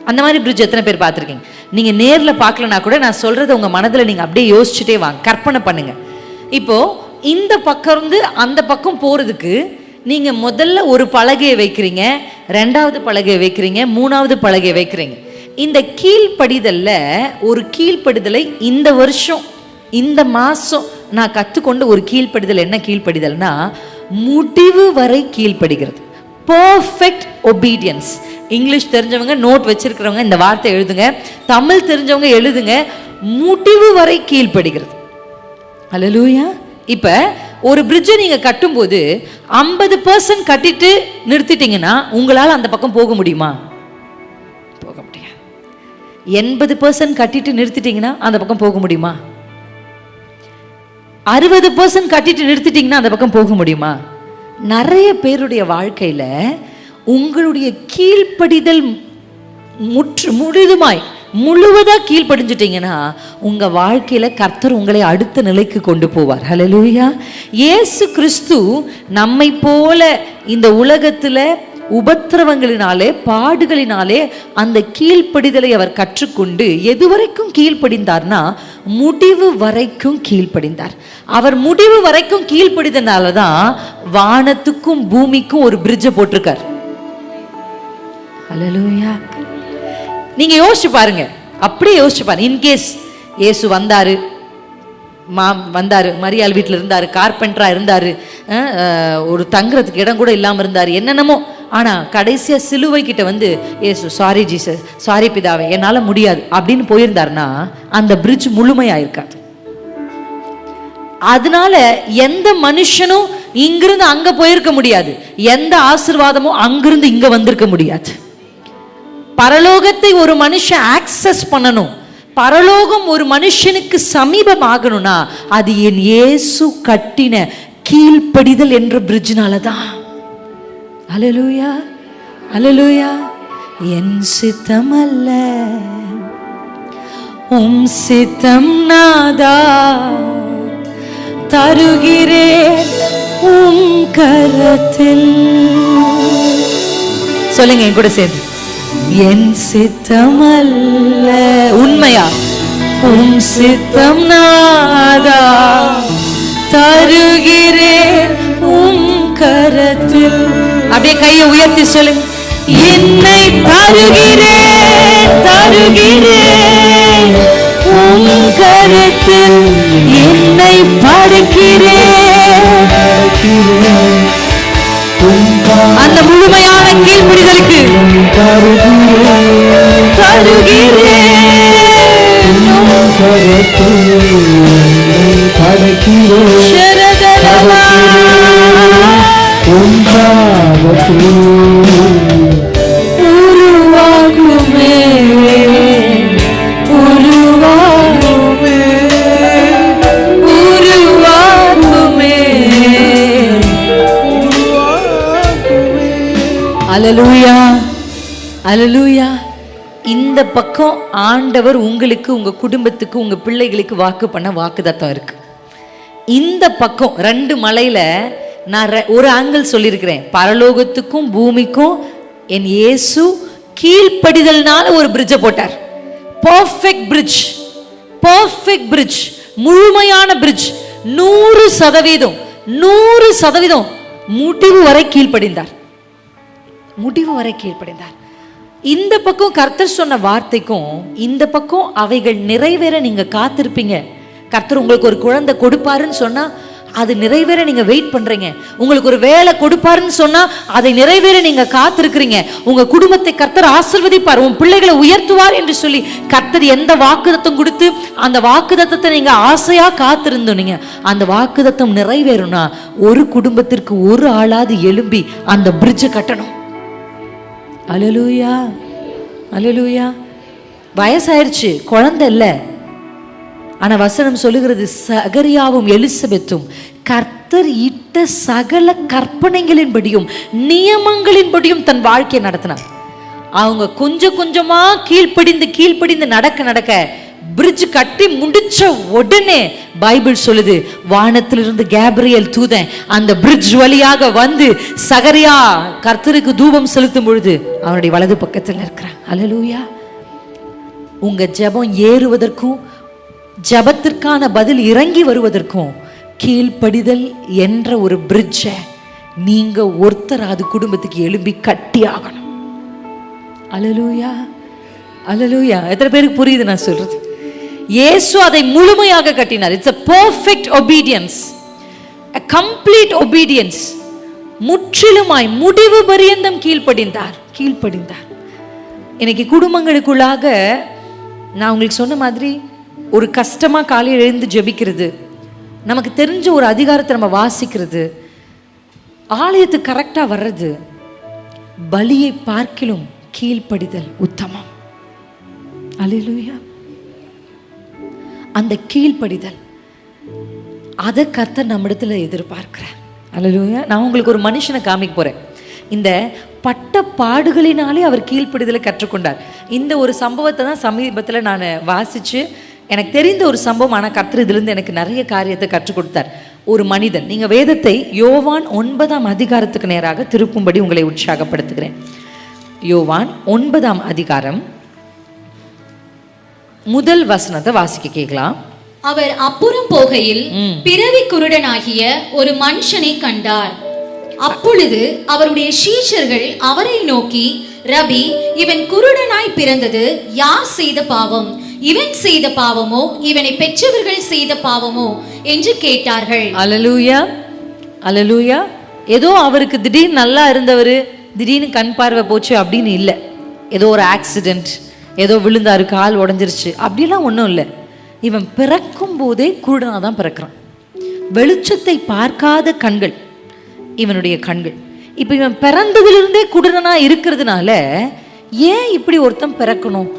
அந்த மாதிரி பிரிட்ஜ்? எத்தனை பேர் பார்த்துருக்கீங்க? நீங்கள் நேரில் பார்க்கலனா கூட நான் சொல்கிறத உங்கள் மனதில் நீங்கள் அப்படியே யோசிச்சுட்டே வாங்க, கற்பனை பண்ணுங்க. இப்போது இந்த பக்கம் இருந்து அந்த பக்கம் போகிறதுக்கு நீங்கள் முதல்ல ஒரு பலகையை வைக்கிறீங்க, ரெண்டாவது பலகையை வைக்கிறீங்க, மூணாவது பலகையை வைக்கிறீங்க. இந்த கீழ்ப்படிதல்ல ஒரு கீழ்ப்படிதலை இந்த வருஷம், இந்த மாதம் நான் கற்றுக்கொண்ட ஒரு கீழ்ப்படிதல் என்ன கீழ்ப்படிதல்னா, முடிவு வரை கீழ்ப்படுகிறது. Perfect obedience. இங்கிலீஷ் தெரிஞ்சவங்க நோட் வச்சிருக்கிறவங்க இந்த வார்த்தை எழுதுங்க, தமிழ் தெரிஞ்சவங்க எழுதுங்க. முடிவு வரை கீழ்ப்படுகிறது. அல்லேலூயா. இப்போ ஒரு பிரிட்ஜை நீங்கள் கட்டும்போது 50% கட்டிட்டு நிறுத்திட்டீங்கன்னா உங்களால் அந்த பக்கம் போக முடியுமா? போக முடியாது. 80% கட்டிட்டு நிறுத்திட்டீங்கன்னா அந்த பக்கம் போக முடியுமா? 60% கட்டிட்டு நிறுத்திட்டீங்கன்னா அந்த பக்கம் போக முடியுமா? நிறைய பேருடைய வாழ்க்கையில் உங்களுடைய கீழ்ப்படிதல் முழுவதாக கீழ்ப்படிஞ்சிட்டீங்கன்னா உங்கள் வாழ்க்கையில் கர்த்தர் உங்களை அடுத்த நிலைக்கு கொண்டு போவார். ஹல்லேலூயா. இயேசு கிறிஸ்து நம்மை போல இந்த உலகத்தில் உபத்திரவங்களினாலே, பாடுகளினாலே அந்த கீழ்ப்படிதலை அவர் கற்றுக்கொண்டு எதுவரைக்கும் கீழ்ப்படிந்தார்னா முடிவு வரைக்கும் கீழ்ப்படிந்தார். அவர் முடிவு வரைக்கும் கீழ்ப்படிதனால தான் வானத்துக்கும் பூமிக்கும் ஒரு பிரிட்ஜை போட்டிருக்கார். ஹல்லேலூயா. நீங்க யோசிச்சு பாருங்க, அப்படியே யோசிச்சு பாருங்க. இன்கேஸ் இயேசு வந்தாரு, மரியாள் வீட்டில் இருந்தாரு, கார்பெண்டரா இருந்தாரு, ஒரு தங்குறதுக்கு இடம் கூட இல்லாமல் இருந்தாரு, என்னென்னமோ. ஆனால் கடைசியாக சிலுவை கிட்ட வந்து ஏசு சாரி ஜீசஸ், சாரி பிதாவே, என்னால் முடியாது அப்படின்னு போயிருந்தாருன்னா அந்த பிரிட்ஜ் முழுமையாயிருக்காது. அதனால எந்த மனுஷனும் இங்கிருந்து அங்கே போயிருக்க முடியாது, எந்த ஆசீர்வாதமும் அங்கிருந்து இங்கே வந்திருக்க முடியாது. பரலோகத்தை ஒரு மனுஷன் ஆக்சஸ் பண்ணணும், பரலோகம் ஒரு மனுஷனுக்கு சமீபம் ஆகணும்னா அது என் இயேசு கட்டின கீழ்ப்படிதல் என்ற பிரிட்ஜ்னால தான். அல்லேலூயா, அல்லேலூயா. என் சித்தம் அல்ல உம் சித்தம் நாதா, தருகிறேன் உம் கரத்தில். சொல்லுங்க என் கூட சேர்ந்து, என் சித்தம் அல்ல, உண்மையா, உம் சித்தம் நாதா, தருகிறேன் உம் கரத்தில். அப்படியே கையை உயர்த்தி சொல்லுங்க, என்னை தருகிறேன், தருகிறேன் உம் கரத்தில், என்னை படைக்கிறேன். அந்த முழுமையான கீழ்ப்படிதலுக்கு உருவாகுமே, உருவாகுமே, உருவாகுமே. அல்லேலூயா, அல்லேலூயா. இந்த பக்கம் ஆண்டவர் உங்களுக்கு, உங்க குடும்பத்துக்கு, உங்க பிள்ளைகளுக்கு வாக்கு பண்ண வாக்குதத்தம் இருக்கு. இந்த பக்கம் 2 மலையில நான் ஒரு ஆங்கிள் சொல்லியிருக்கிறேன். பரலோகத்துக்கும் பூமிக்கும் என் இயேசு கீழ்ப்படிதல்னால ஒரு பிரிட்ஜை போட்டார். பர்ஃபெக்ட் பிரிட்ஜ், பர்ஃபெக்ட் பிரிட்ஜ், முழுமையான பிரிட்ஜ். 100% 100% முடிவு வரை கீழ்ப்படிந்தார், முடிவு வரை கீழ்ப்படிந்தார். இந்த பக்கம் கர்த்தர் சொன்ன வார்த்தைக்கும் இந்த பக்கம் அவைகள் நிறைவேற நீங்க காத்திருப்பீங்க. கர்த்தர் உங்களுக்கு ஒரு குழந்தை கொடுப்பாருன்னு சொன்னா அது நிறைவேற நீங்க வெயிட் பண்றீங்க. உங்களுக்கு ஒரு வேலை கொடுப்பாருன்னு சொன்னா அதை நிறைவேற நீங்க காத்திருக்கிறீங்க. உங்க குடும்பத்தை கர்த்தர் ஆசீர்வதிப்பார், உன் பிள்ளைகளை உயர்த்துவார் என்று சொல்லி கர்த்தர் எந்த வாக்குத்தத்தம் கொடுத்து அந்த வாக்குத்தத்தத்தை நீங்க ஆசையா காத்திருந்தீங்க, அந்த வாக்குத்தத்தம் நிறைவேறும்னா ஒரு குடும்பத்திற்கு ஒரு ஆளாவது எழும்பி அந்த பிரிட்ஜை கட்டணும். அல்லேலூயா, அல்லேலூயா. வயசாயிருச்சு, குழந்தை இல்லை. ஆனா வசனம் சொல்லுகிறது, சகரியாவும் எலிசபெத்தும் கர்த்தர் இட்ட சகல கற்பனைகளின்படியும் நியமங்களின்படியும் தன் வாழ்க்கையை நடத்தினார். அவங்க கொஞ்சம் கொஞ்சமா கீழ்ப்படிந்து நடக்க பிரிட்ஜ் கட்டி முடிச்ச உடனே பைபிள் சொல்லுது, வானத்திலிருந்து கேப்ரியல் தூதன் அந்த பிரிட்ஜ் வழியாக வந்து சகரியா கர்த்தருக்கு தூபம் செலுத்தும் பொழுது அவனுடைய வலது பக்கத்தில் இருக்கிறான். அல்லேலூயா. உங்க ஜெபம் ஏறுவதற்கும் ஜபத்திற்கான பதில் இறங்கி வருவதற்கும் கீழ்ப்படிதல் என்ற ஒரு பிரிட்ஜை நீங்க ஒருத்தர் அது குடும்பத்துக்கு எழும்பி கட்டி ஆகணும். அல்லேலூயா, அல்லேலூயா. எத்தனை பேருக்கு புரியுது நான் சொல்றது? இயேசு அதை முழுமையாக கட்டினார். It's a perfect obedience, a complete obedience. முற்றிலுமாய் முடிவு பரியந்தம் கீழ்ப்படிந்தார். இன்னைக்கு குடும்பங்களுக்குள்ளாக நான் உங்களுக்கு சொன்ன மாதிரி ஒரு கஷ்டமா காலையில் எழுந்து ஜெபிக்கிறது, நமக்கு தெரிஞ்ச ஒரு அதிகாரத்தை நம்ம வாசிக்கிறது, ஆலயத்துக்கு கரெக்டா வர்றது, பலியை பார்க்கிலும் கீழ்ப்படிதல் உத்தமம். அல்லேலூயா. அந்த கீழ்ப்படிதல் அதை கர்த்தர் நம்மிடத்துல எதிர்பார்க்கிறார். அல்லேலூயா. நான் உங்களுக்கு ஒரு மனுஷனை காமிக்க போறேன். இந்த பட்ட பாடுகளினாலே அவர் கீழ்ப்படிதலை கற்றுக்கொண்டார். இந்த ஒரு சம்பவத்தை தான் சமீபத்தில் நான் வாசிச்சு எனக்கு தெரிந்த ஒரு சம்பவம். ஆனால் கர்த்தர் இதிலிருந்து எனக்கு நிறைய காரியத்தை கற்றுக் கொடுத்தார். ஒரு மனிதன், நீங்கள் வேதத்தை யோவான் 9ஆம் அதிகாரத்துக்கு நேராக திருப்பும்படி உங்களை உற்சாகப்படுத்துகிறேன். யோவான் 9ஆம் அதிகாரம் முதல் வசனத்தை வாசிக்க கேட்கலாம். அவர் அப்புறம் போகையில் பிறவி குருடனாகிய ஒரு மனுஷனை கண்டார். அப்பொழுது அவருடைய சீஷர்கள் அவரை நோக்கி, ரபி, இவன் குருடனாய் பிறந்தது யார் செய்த பாவம்? இவன் செய்த பாவமோ இவனை பெற்றவர்கள் செய்த பாவமோ என்று கேட்டார்கள். அல்லேலூயா, அல்லேலூயா. ஏதோ அவருக்கு திடீர்னு நல்லா இருந்தவர் திடீர்னு கண் பார்வை போச்சு அப்படின்னு இல்லை. ஏதோ ஒரு ஆக்சிடென்ட், ஏதோ விழுந்தாரு, கால் உடஞ்சிருச்சு, அப்படிலாம் ஒன்றும் இல்லை. இவன் பிறக்கும் போதே குருடனாக தான் பிறக்கிறான். வெளிச்சத்தை பார்க்காத கண்கள் இவனுடைய கண்கள். இப்போ இவன் பிறந்ததிலிருந்தே குருடனா இருக்கிறதுனால ஏன் இப்படி ஒருத்தன் பிறக்கணும்?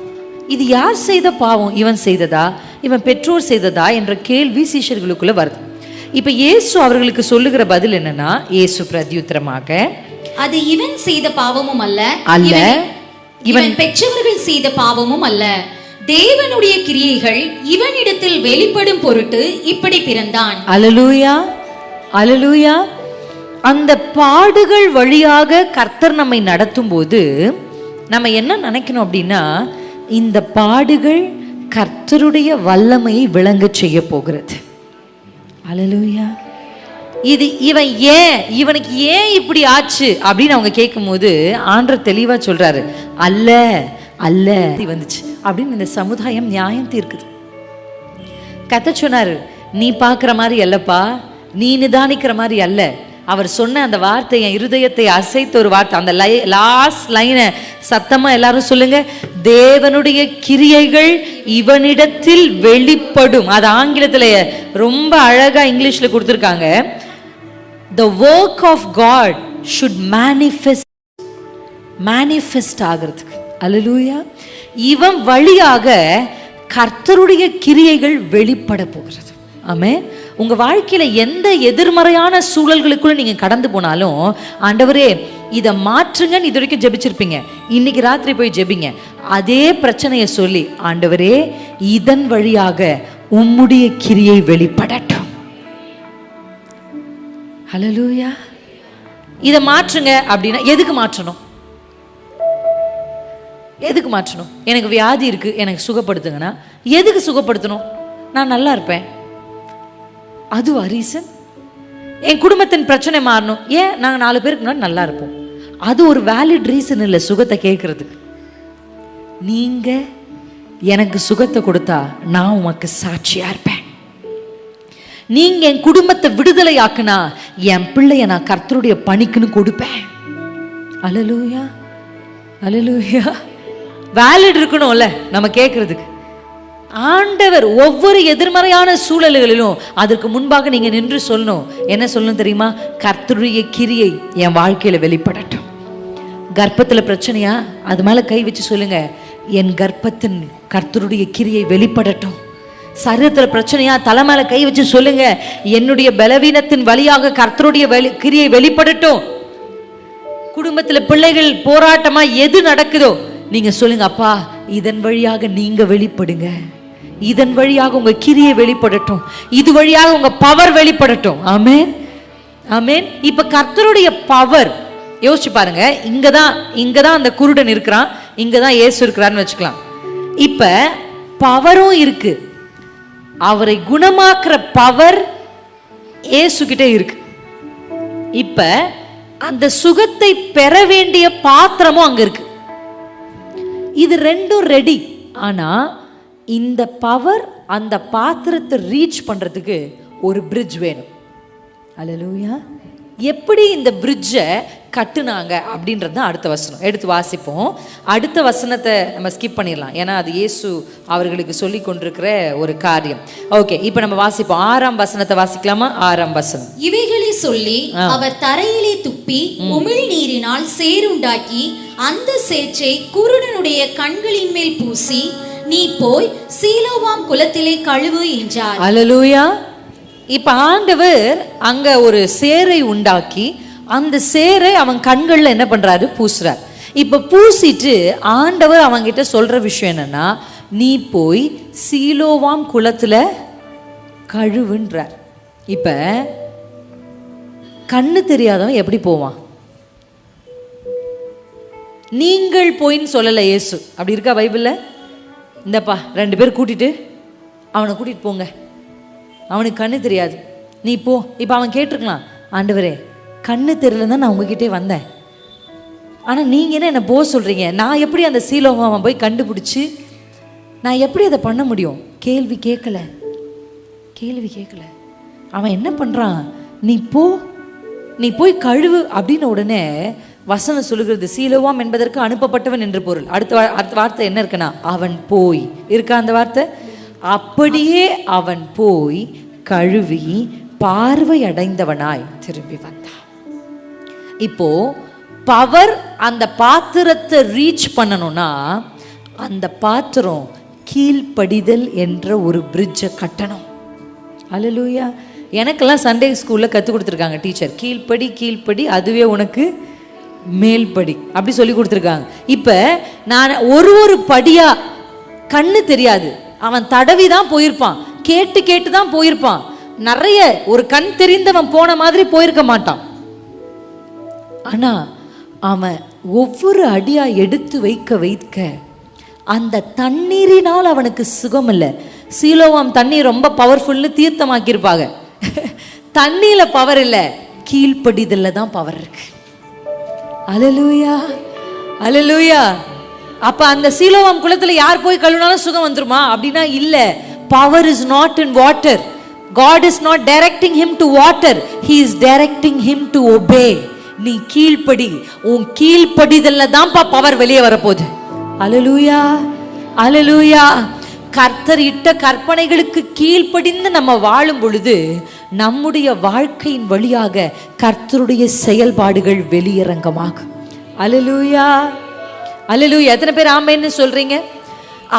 இது யார் செய்த பாவம்? இவன் செய்ததா, இவன் பெற்றோர் செய்ததா என்ற கேள்வி சீஷர்களுக்குள்ள வருது. இப்ப இயேசு அவர்களுக்கு சொல்லுகிற பதில் என்னன்னா, இயேசு பிரதியுத்தரமாக, அது இவன் செய்த பாவமும் அல்ல, இவன் பெற்றவர்கள் செய்த பாவமும் அல்ல, தேவனுடைய கிரியைகள் இவனிடத்தில் வெளிப்படும் பொருட்டு இப்படி பிறந்தான். அல்லேலூயா, அல்லேலூயா. அந்த பாடுகள் வழியாக கர்த்தர் நம்மை நடத்தும் போது நம்ம என்ன நினைக்கணும் அப்படின்னா, இந்த பாடுகள் கர்த்தருடைய வல்லமையை விளங்க செய்ய போகிறது. அல்லேலூயா. இது இவனுக்கு ஏன் இப்படி ஆச்சு அப்படின்னு அவங்க கேட்கும் போது ஆண்டவர் தெளிவா சொல்றாரு, அல்ல அல்ல வந்துச்சு அப்படின்னு இந்த சமுதாயம் நியாயம் தீர்க்குது. கர்த்தர் சொன்னாரு, நீ பார்க்குற மாதிரி அல்லப்பா, நீ நிதானிக்கிற மாதிரி அல்ல. அவர் சொன்ன அந்த வார்த்தை என் இருதயத்தை அசைத்த ஒரு வார்த்தை. அந்த லாஸ்ட் லைனை சத்தமா எல்லாரும் சொல்லுங்க, தேவனுடைய கிரியைகள் இவனிடத்தில் வெளிப்படும். அது ஆங்கிலத்தில் ரொம்ப அழகா இங்கிலீஷ்ல கொடுத்துருக்காங்க. The work of God should manifest ஆகிறதுக்கு. அல்லேலூயா. இவன் வழியாக கர்த்தருடைய கிரியைகள் வெளிப்பட போகிறது. ஆமென். உங்க வாழ்க்கையில எந்த எதிர்மறையான சூழல்களுக்குள்ள நீங்க கடந்து போனாலும், ஆண்டவரே இதை மாற்றுங்கன்னு இது வரைக்கும் ஜெபிச்சிருப்பீங்க, இன்னைக்கு ராத்திரி போய் ஜெபிங்க. அதே பிரச்சனையை சொல்லி, ஆண்டவரே இதன் வழியாக உம்முடைய கிரியை வெளிப்படட்டும். ஹல்லேலூயா. இதை மாற்றுங்க அப்படின்னா எதுக்கு மாற்றணும்? எதுக்கு மாற்றணும்? எனக்கு வியாதி இருக்கு, எனக்கு சுகப்படுத்துங்கன்னா எதுக்கு சுகப்படுத்தணும்? நான் நல்லா இருப்பேன், அதுவா ரீசன்? என் குடும்பத்தின் பிரச்சனை மாறணும், ஏன் நாங்கள் 4 பேருக்கு முன்னாடி நல்லா இருப்போம், அது ஒரு வேலிட் ரீசன் இல்லை சுகத்தை கேட்கறதுக்கு. நீங்க எனக்கு சுகத்தை கொடுத்தா நான் உமக்கு சாட்சியா இருப்பேன். நீங்க என் குடும்பத்தை விடுதலை ஆக்குனா என் பிள்ளைய நான் கர்த்தருடைய பணிக்குன்னு கொடுப்பேன். அல்லேலூயா, அல்லேலூயா. வேலிட் இருக்கணும்ல நம்ம கேட்கறதுக்கு. ஆண்டவர் ஒவ்வொரு எதிர்மறையான சூழல்களிலும் அதற்கு முன்பாக நீங்க நின்று சொல்லணும். என்ன சொல்லணும் தெரியுமா? கர்த்தருடைய கிரியை என் வாழ்க்கையில வெளிப்படட்டும். கர்ப்பத்துல பிரச்சனையா, அது மேல கை வச்சு சொல்லுங்க, என் கர்ப்பத்தின் கர்த்தருடைய கிரியை வெளிப்படட்டும். சரீரத்துல பிரச்சனையா, தலை மேல கை வச்சு சொல்லுங்க, என்னுடைய பலவீனத்தின் வழியாக கர்த்தருடைய கிரியை வெளிப்படட்டும். குடும்பத்துல பிள்ளைகள் போராட்டமா எது நடக்குதோ நீங்க சொல்லுங்க, அப்பா இதன் வழியாக நீங்க வெளிப்படுங்க, இதன் வழியாக உங்க கிரியை வெளிப்படட்டும், இது வழியாக உங்க பவர் வெளிப்படட்டும். ஆமென், ஆமென். இப்ப கர்த்தருடைய பவர் யோசிச்சு பாருங்க. இங்கதான் அந்த குருடன் இருக்கிறான், இங்கதான் இயேசு இருக்கிறான்னு வச்சுக்கலாம். இப்ப பவரும் இருக்கு, அவரை குணமாக்குற பவர் இயேசு கிட்ட இருக்கு. இப்ப அந்த சுகத்தை பெற வேண்டிய பாத்திரமும் அங்க இருக்கு. இது ரெண்டும் ரெடி. ஆனா இந்த பவர் அந்த பாத்திரத்தை ரீச் பண்றதுக்கு ஒரு பிரிட்ஜ் வேணும். அல்லேலூயா. எப்படி இந்த பிரிட்ஜை கட்டுனாங்க அப்படின்றது தான் அடுத்த வசனம். எடுத்து வாசிப்போம். அடுத்த வசனத்தை நம்ம ஸ்கிப் பண்ணிடலாம், ஏன்னா அது இயேசு அவர்களுக்கு சொல்லி கொண்டிருக்கிற ஒரு காரியம். ஓகே, இப்போ நம்ம வாசிப்போம். 6ஆம் வசனத்தை வாசிக்கலாமா? 6ஆம் வசனம். இவைகளை சொல்லி அவர் தரையிலே துப்பி உமிழ் நீரினால் சேறுண்டாக்கி அந்த சேற்றை குருடனுடைய கண்களின் மேல் பூசி, நீ போய் சீலோவாம் குளத்திலே கழுவு என்றார். அல்லேலூயா. இப்ப ஆண்டவர் அங்க ஒரு சேரை உண்டாக்கி அந்த சேரை அவன் கண்கள்ல என்ன பண்றாரு? பூசுறார். இப்ப பூசிட்டு ஆண்டவர் அவங்கிட்ட சொல்ற விஷயம் என்னன்னா, நீ போய் சீலோவாம் குளத்துல கழுவுன்றார். இப்ப கண்ணு தெரியாதவன் எப்படி போவான்? நீங்கள் போயின்னு சொல்லல இயேசு. அப்படி இருக்கா பைபிள்ல? இந்தப்பா 2 பேர் கூட்டிட்டு அவனை கூட்டிட்டு போங்க, அவனுக்கு கண்ணு தெரியாது, நீ போ. இப்போ அவன் கேட்டிருக்கலாம், ஆண்டவரே கண்ணு தெரியல தான் நான் உங்ககிட்டே வந்தேன், ஆனால் நீங்கள் என்ன என்னை போக சொல்கிறீங்க, நான் எப்படி அந்த சீலோவாவை போய் கண்டுபிடிச்சி நான் எப்படி அதை பண்ண முடியும்? கேள்வி கேட்கல. அவன் என்ன பண்ணுறான்? நீ போய் கழுவு அப்படின்னு உடனே வசனம் சொல்லுகிறது, சீலோவாம் என்பதற்கு அனுப்பப்பட்டவன் என்று பொருள். அடுத்த வார்த்தை என்ன இருக்குன்னா, அவன் போய் இருக்கா அந்த வார்த்தை. அப்படியே அவன் போய் கழுவி பார்வை அடைந்தவனாய் திரும்பி வந்தான். இப்போ பவர் அந்த பாத்திரத்தை ரீச் பண்ணணும்னா அந்த பாத்திரம் கீழ்ப்படிதல் என்ற ஒரு பிரிட்ஜை கட்டணும். அல்லேலூயா. எனக்கெல்லாம் சண்டே ஸ்கூல்ல கற்றுக் கொடுத்துருக்காங்க டீச்சர், கீழ்ப்படி அதுவே உனக்கு மேல்படி அப்படி சொல்லி கொடுத்துருக்காங்க. இப்போ நான் ஒரு படியா, கண்ணு தெரியாது, அவன் தடவி தான் போயிருப்பான், கேட்டு தான் போயிருப்பான், நிறைய ஒரு கண் தெரிந்தவன் போன மாதிரி போயிருக்க மாட்டான். ஆனா அவன் ஒவ்வொரு அடியா எடுத்து வைக்க அந்த தண்ணீரினால் அவனுக்கு சுகம் இல்லை. சீலோவாம் தண்ணீர் ரொம்ப பவர்ஃபுல்னு தீர்த்தமாக்கியிருப்பாங்க. தண்ணியில பவர் இல்லை, கீழ்ப்படிதல்ல தான் பவர் இருக்கு. அல்லேலூயா, அல்லேலூயா. அப்ப அந்த சீலோவாம் குளத்துல யார் போய் கழுவினாலும் சுகம் வந்துருமா அப்படின்னா இல்ல. Power is not in water. God is not directing him to water, he is directing him to obey. நீ கீழ்ப்படி, உன் கீழ்ப்படிதல்ல தான் பவர் வெளியே வரப்போகுது. அல்லேலூயா, அல்லேலூயா. கர்த்தர் இட்ட கற்பனைகளுக்கு கீழ்ப்படிந்து நம்ம வாழும் பொழுது நம்முடைய வாழ்க்கையின் வழியாக கர்த்தருடைய செயல்பாடுகள் வெளியரங்கமாகும். அல்லேலூயா, அல்லேலூயா. எத்தனை பேர் ஆமென்னு சொல்றீங்க?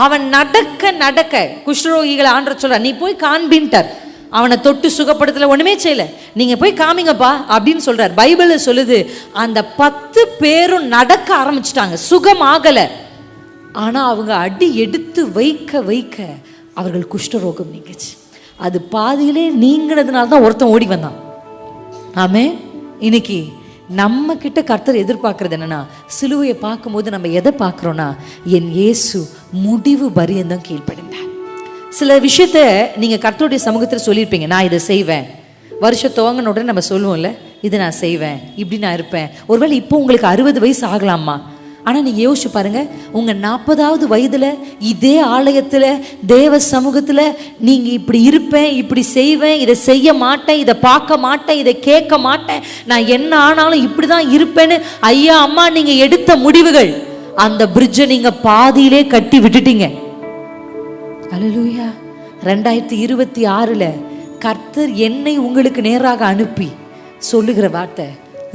அவன் நடக்க குஷ்டரோகிகளை ஆண்டவர் சொல்றார், நீ போய் காண்பின்ட்டார். அவனை தொட்டு சுகப்படுத்தல, ஒண்ணுமே செய்யல, நீங்க போய் காமிங்கப்பா அப்படின்னு சொல்றார். பைபிள்ல சொல்லுது, அந்த 10 பேரும் நடக்க ஆரம்பிச்சிட்டாங்க, சுகம் ஆகல. ஆனா அவங்க அடி எடுத்து வைக்க அவர்கள் குஷ்டரோகம் நீங்குச்சு. அது பாதியிலே நீங்கிறதுனால தான் ஒருத்தன் ஓடி வந்தான். ஆமே. இன்னைக்கு நம்ம கிட்ட கர்த்தர் எதிர்பார்க்கறது என்னன்னா, சிலுவையை பார்க்கும்போது நம்ம எதை பார்க்குறோன்னா, என் இயேசு முடிவு பரியந்தம் கீழ்ப்படிந்தார். சில விஷயத்த நீங்க கர்த்தருடைய சமூகத்தில் சொல்லியிருப்பீங்க, நான் இதை செய்வேன். வருஷம் துவங்கின உடனே நம்ம சொல்லுவோம்ல, இதை நான் செய்வேன், இப்படி நான் இருப்பேன். ஒருவேளை இப்போ உங்களுக்கு 60 வயசு ஆகலாமா, ஆனால் நீங்கள் யோசிச்சு பாருங்க, உங்கள் 40வது வயதில் இதே ஆலயத்தில் தேவ சமூகத்தில் நீங்கள் இப்படி இருப்பேன், இப்படி செய்வேன், இதை செய்ய மாட்டேன், இதை பார்க்க மாட்டேன், இதை கேட்க மாட்டேன், நான் என்ன ஆனாலும் இப்படி தான் இருப்பேன்னு ஐயா அம்மா நீங்கள் எடுத்த முடிவுகள், அந்த பிரிட்ஜை நீங்கள் பாதியிலே கட்டி விட்டுட்டீங்க. அல்லேலூயா. 2026 கர்த்தர் என்னை உங்களுக்கு நேராக அனுப்பி சொல்லுகிற வார்த்தை,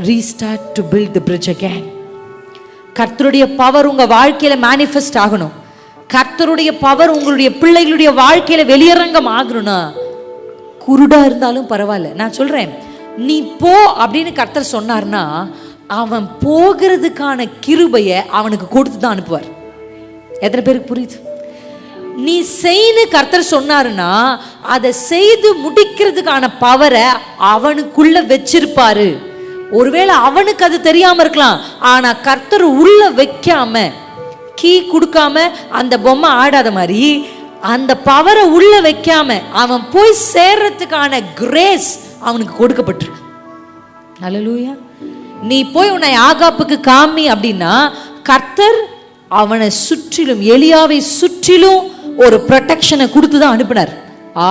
restart to build the bridge again. கர்த்தருடைய பவர் உங்க வாழ்க்கையில மேனிஃபெஸ்ட் ஆகணும். கர்த்தருடைய பவர் உங்களுடைய பிள்ளைகளுடைய வாழ்க்கையில வெளியரங்கம் ஆகணும்னா, குருடா இருந்தாலும் பரவாயில்ல, நான் சொல்றேன், நீ போ அப்படின்னு கர்த்தர் சொன்னார்னா அவன் போகிறதுக்கான கிருபையை அவனுக்கு கொடுத்து தான் அனுப்புவார். எத்தனை பேருக்கு புரியுது? நீ செய்து கர்த்தர் சொன்னாருன்னா அதை செய்து முடிக்கிறதுக்கான பவரை அவனுக்குள்ள வச்சிருப்பாரு. ஒருவேளை அவனுக்கு அது தெரியாம இருக்கலாம், ஆனா கர்த்தர் உள்ள வைக்காம, கீ கொடுக்காம அந்த பொம்மை ஆடாத மாதிரி அந்த பவரை உள்ள வைக்காம அவன் போய் சேர்றதுக்கான கிரேஸ் அவனுக்கு கொடுக்கப்பட்டிருக்கு. அல்லேலூயா. நீ போய் உன்னை ஆகாப்புக்கு காமி அப்படின்னா கர்த்தர் அவனை சுற்றிலும், எலியாவை சுற்றிலும் ஒரு ப்ரொடெக்ஷனை கொடுத்து தான் அனுப்பினார்.